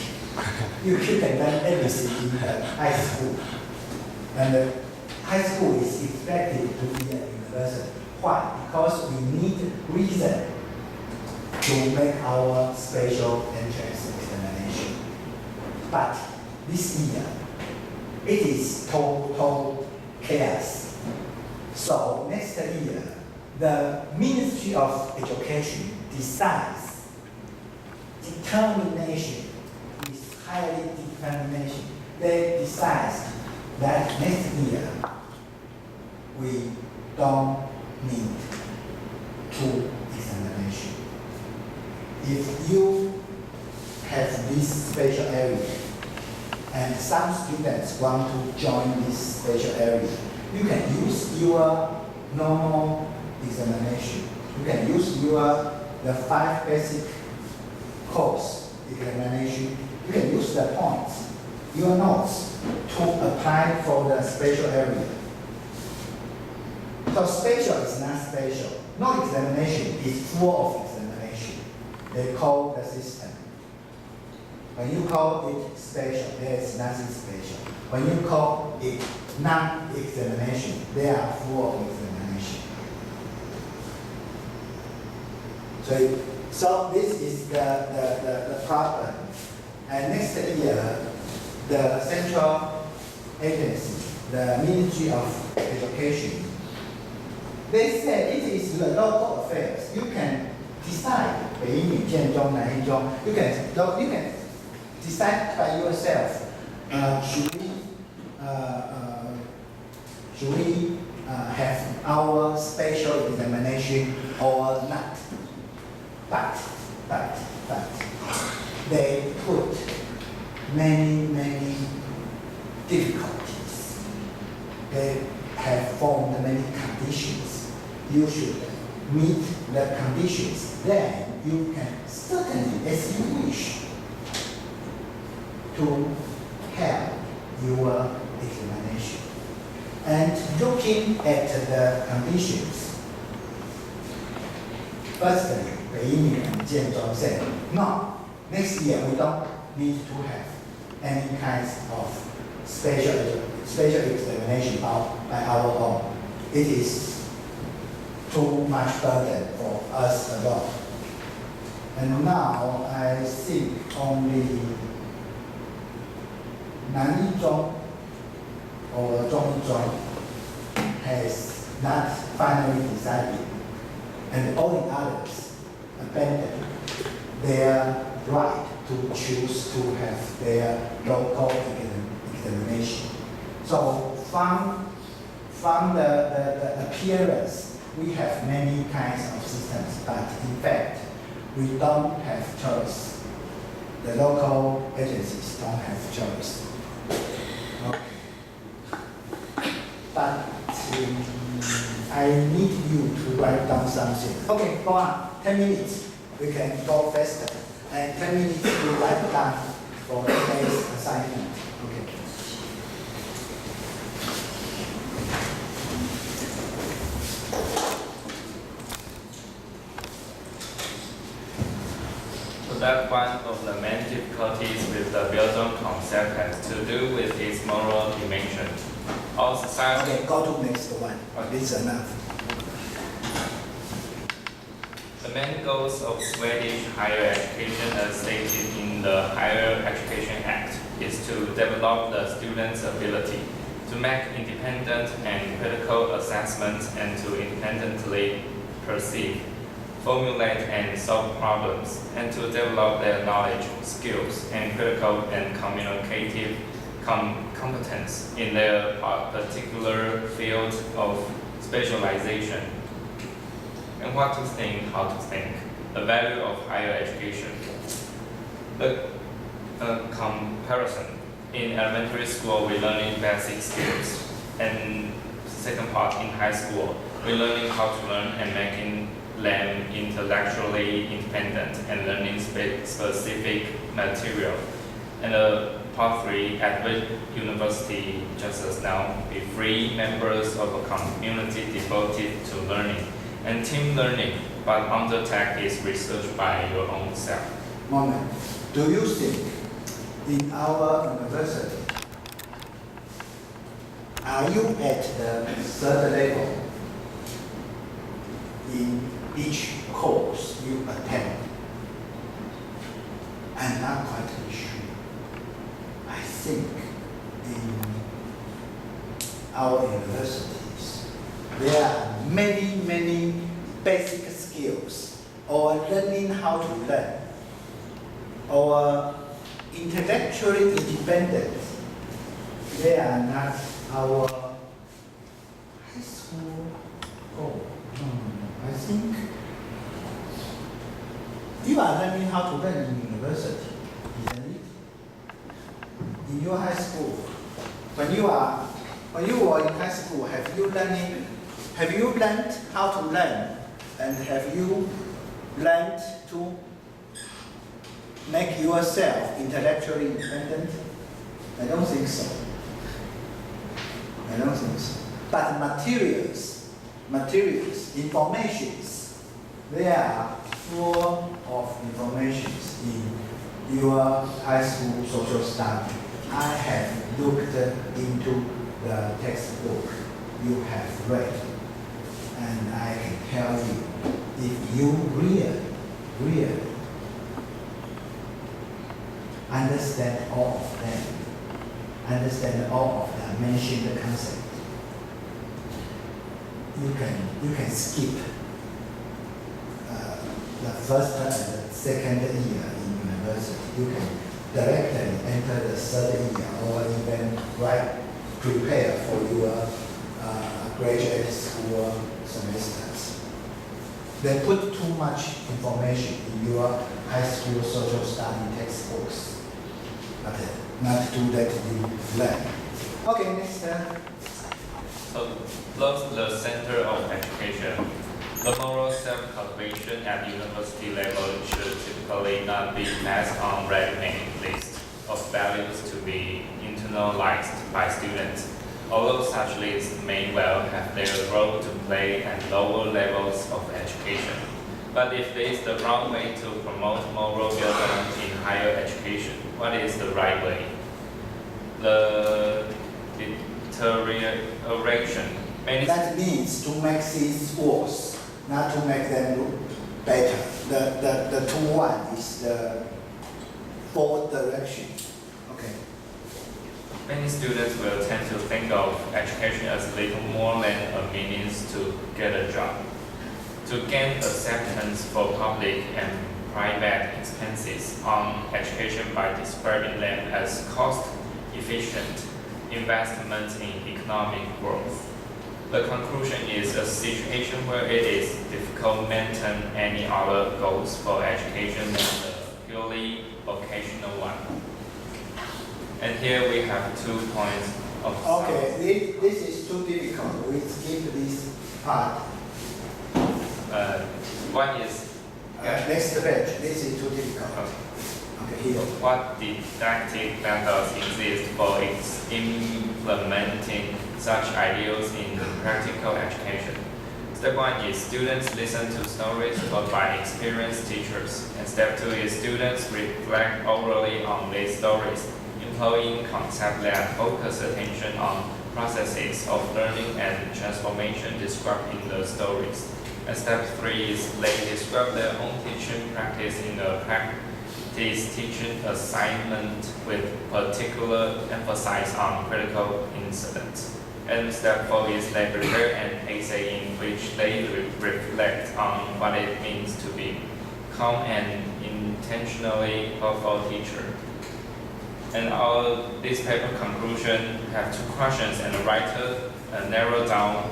you can learn everything in the high school. And high school is expected to be a university. Why? Because we need reason to make our special entrance examination. But this year, it is total chaos. So next year, the Ministry of Education decides determination is highly determination. They decide that next year we don't need two examination. If you have this special area and some students want to join this special area, you can use your normal examination. You can use the 5 basic course examination. You can use the points, your notes, to apply for the special area. So special is not special. No examination is full of examination. They call the system. When you call it special, there is nothing special. When you call it non-examination, they are full of examination. So this is the problem. And next year, the central agency, the Ministry of Education, they said it is the local affairs. You can decide, Beiyinyu, Jianzhou, Nanjing, you can decide by yourself. Should we have our special examination or not? But they put many difficulties. They have formed many conditions. You should meet the conditions. Then you can certainly, as you wish, to have your examination. And looking at the conditions, firstly, Beiyinyu and Jianzhou said, no, next year we don't need to have any kinds of special examination by our own. It is too much burden for us alone. And now I think only Nanjing or Zhongzhong has not finally decided, and all the others abandoned their right to choose to have their local examination. So from the appearance, we have many kinds of systems, but in fact, we don't have choice. The local agencies don't have choice. Okay. But I need you to write down something. Okay, go on. 10 minutes. We can go faster. And 10 minutes to write down for today's assignment. Okay. So that one of the main difficulties with the Bildung concept has to do with its moral dimension. Our society. Okay, go to next one. This is enough. The main goals of Swedish higher education, as stated in the Higher Education Act, is to develop the student's ability to make independent and critical assessments and to independently perceive, formulate and solve problems, and to develop their knowledge, skills, and critical and communicative competence in their particular field of specialization. And what to think, how to think, the value of higher education. The comparison. In elementary school, we're learning basic skills. And second part, in high school, we're learning how to learn and making them intellectually independent and learning specific material. And part 3, at the university, just as now, be free members of a community devoted to learning and team learning, but undertake is research by your own self. Moment. Do you think in our university, are you at the third level in each course you attend? I'm not quite sure. I think in our universities, there are many basic skills, or learning how to learn, or intellectually independent. They are not our high school. Oh, no. I think you are learning how to learn in university, isn't it? In your high school, when you were in high school, have you learned how to learn, and have you learned to make yourself intellectually independent? I don't think so. But materials, informations, they are full of informations in your high school social study. I have looked into the textbook you have read, and I can tell you, if you really understand all of them, understand all of the mentioned concepts, you can skip the first and the second year in university. You can directly enter the third year, or even prepare for your graduate school semesters. They put too much information in your high school social study textbooks, but not to let you learn. Okay, next. So, close to the center of education, the moral self-cultivation at university level should typically not be passed on ready-made list of values to be internalized by students, although such lists may well have their role to play at lower levels of education. But if this is the wrong way to promote moral building in higher education. What is the right way? The deterioration. That means to make things worse, not to make them look better. The 2-1 is the forward direction. Okay. Many students will tend to think of education as little more than a means to get a job. To gain acceptance for public and private expenses on education by describing them as cost-efficient investments in economic growth. The conclusion is a situation where it is difficult to maintain any other goals for education than the purely vocational one. And here we have 2 points of Okay, this is too difficult. We skip this part. One is Next page. This is too difficult. Okay, here. what didactic methods exist for implementing such ideals in practical education. Step 1 is students listen to stories told by experienced teachers. And step 2 is students reflect orally on these stories, employing concepts that focus attention on processes of learning and transformation described in the stories. And step 3 is they describe their own teaching practice in a practice teaching assignment with particular emphasis on critical incidents. And step 4 is they prepare an essay in which they reflect on what it means to become an intentionally helpful teacher. And this paper conclusion have 2 questions, and the writer narrowed down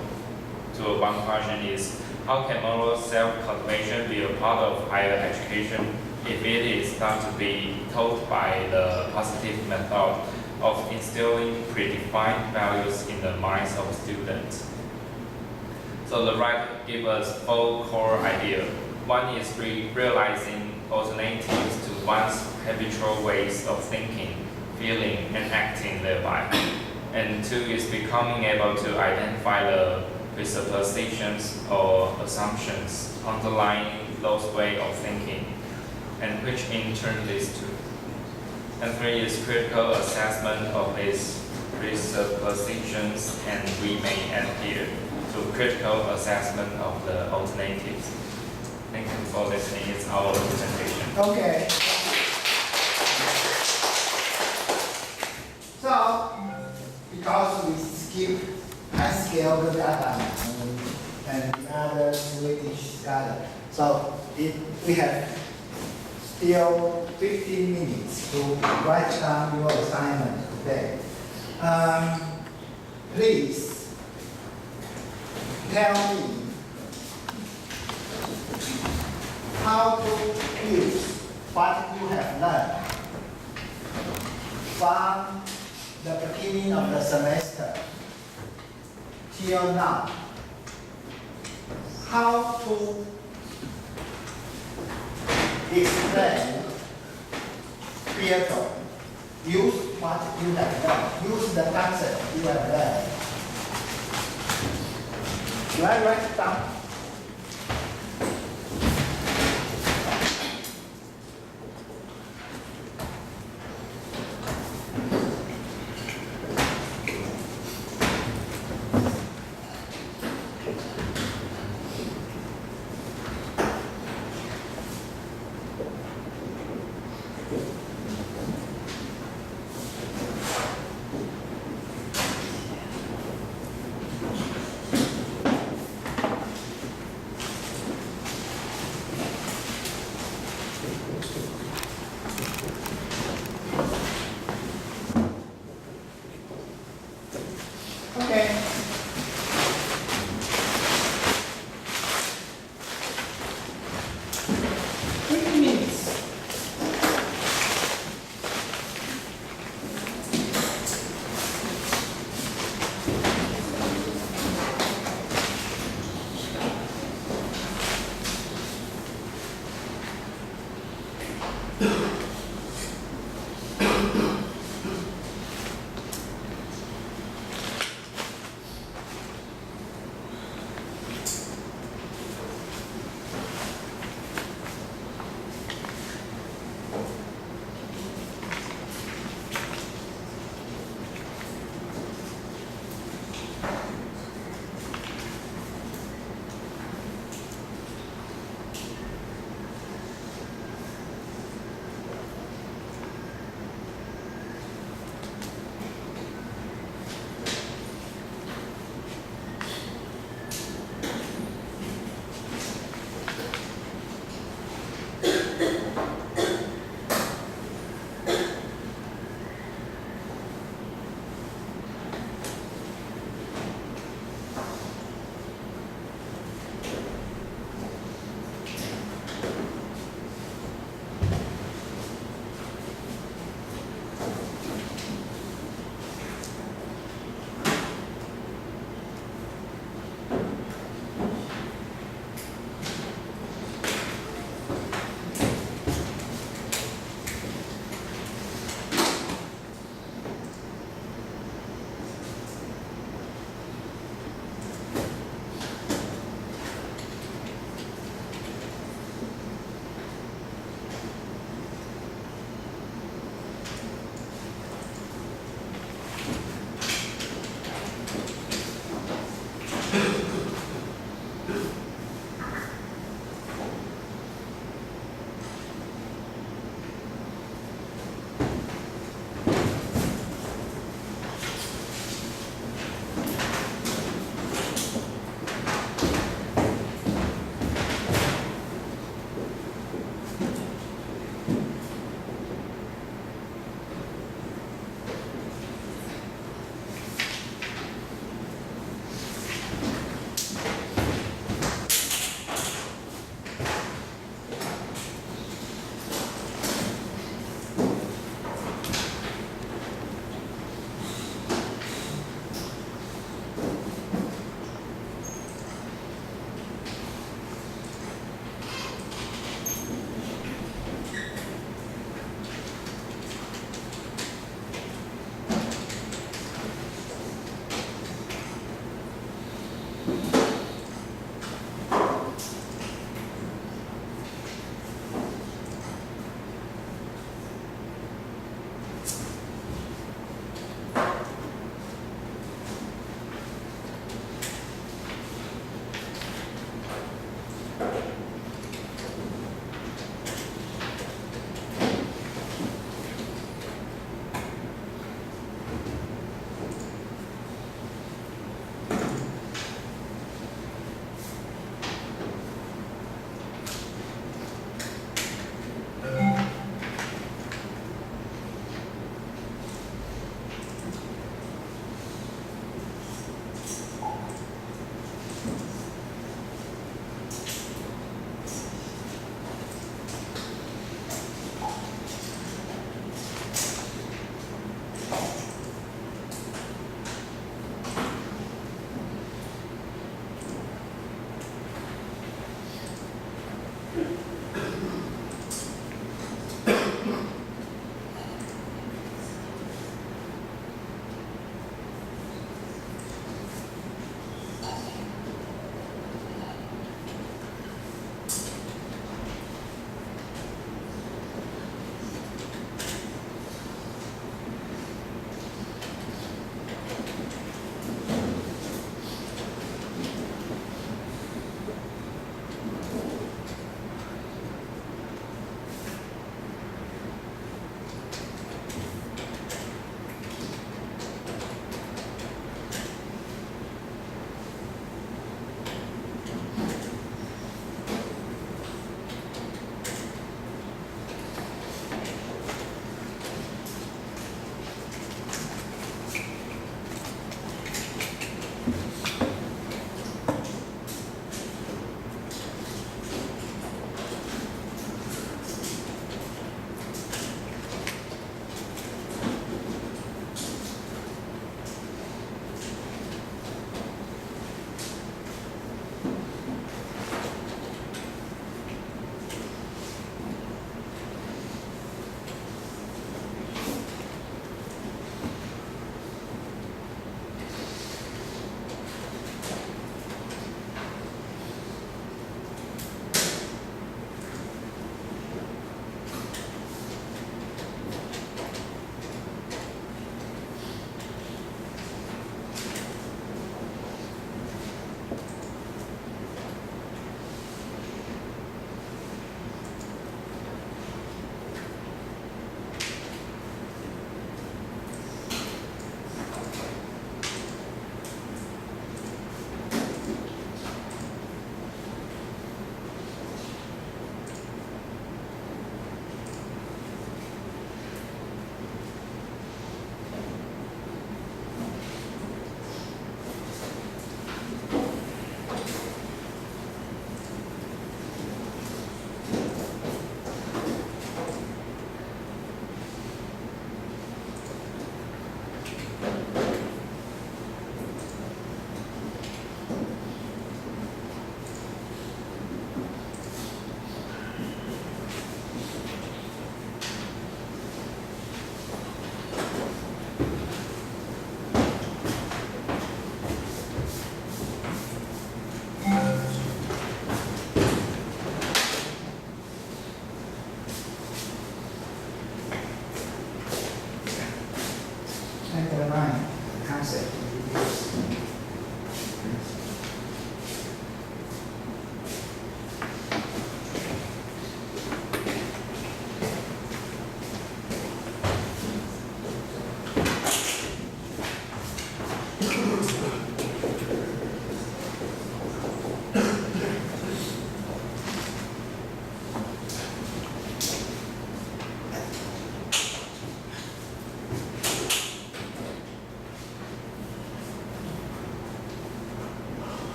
to one question is, how can moral self-cultivation be a part of higher education if it is not to be taught by the positive method of instilling predefined values in the minds of students? So the writer gives us 4 core ideas. One is realizing alternatives to one's habitual ways of thinking, feeling, and acting thereby. And 2 is becoming able to identify the presuppositions or assumptions underlying those ways of thinking, and which in turn leads to. And 3 is critical assessment of these presuppositions, and we may add here to critical assessment of the alternatives. Thank you for listening. It's our presentation. Okay. So, because we skip high-scale data and the other Swedish data, so we have still 15 minutes to write down your assignment today. Please tell me how to use what you have learned from the beginning of the semester till now. How to explain theater. Use what you have learned. Use the concept you have learned. Do I write it down? Okay. Quick minutes.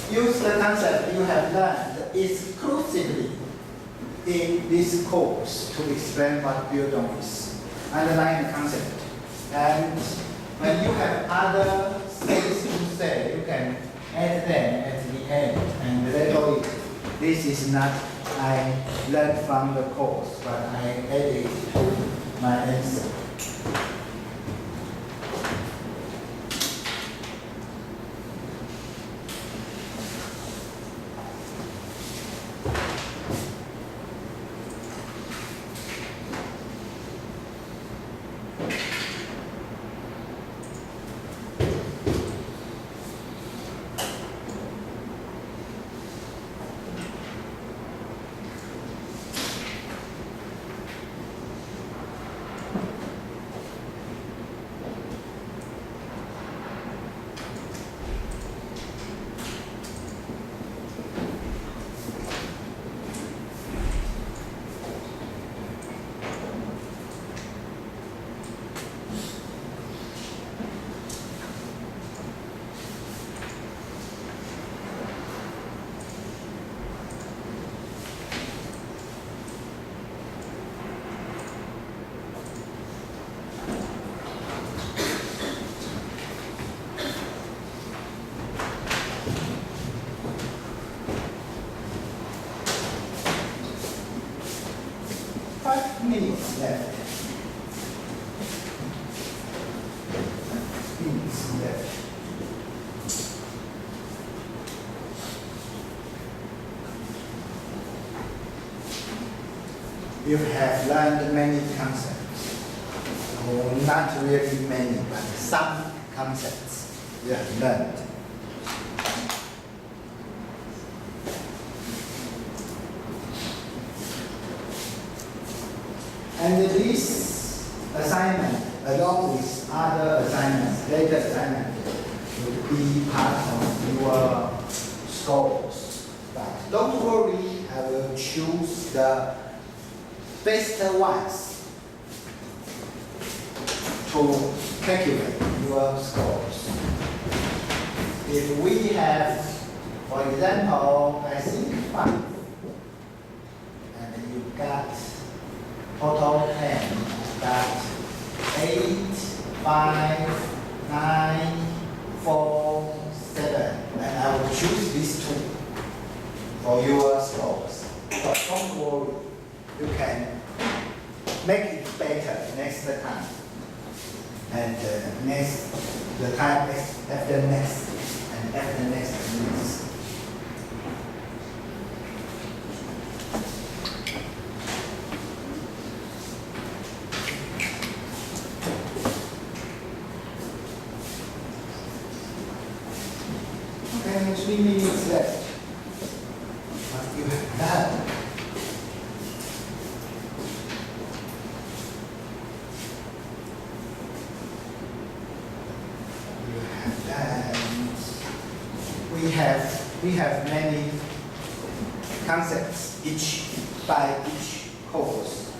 Use the concept you have learned exclusively in this course to explain what Bildung is. Underline the concept. And when you have other things to say, you can add them at the end and label it. This is not I learned from the course, but I added it to my answer. Minutes left. Minutes left. You have learned many concepts. Or not really many, but some concepts you have learned. And this assignment, along with other assignments, later assignments, will be part of your scores. But don't worry, I will choose the best ones to calculate your scores. If we have, for example, I think 5, and you got total 10, got 8, 5, 9, 4, 7, and I will choose these 2 for your scores. But don't worry, you can make it better next time. And the time after next, and after next. Okay, 3 minutes left. What you have done. We have many concepts by each course.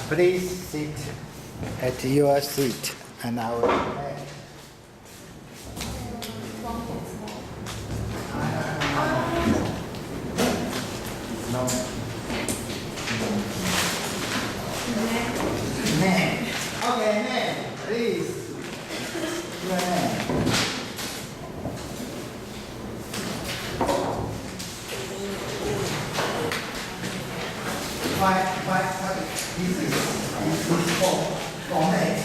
Please sit at your seat, and I will. No. Name. Okay, name, please. Your name. Why, this is for me.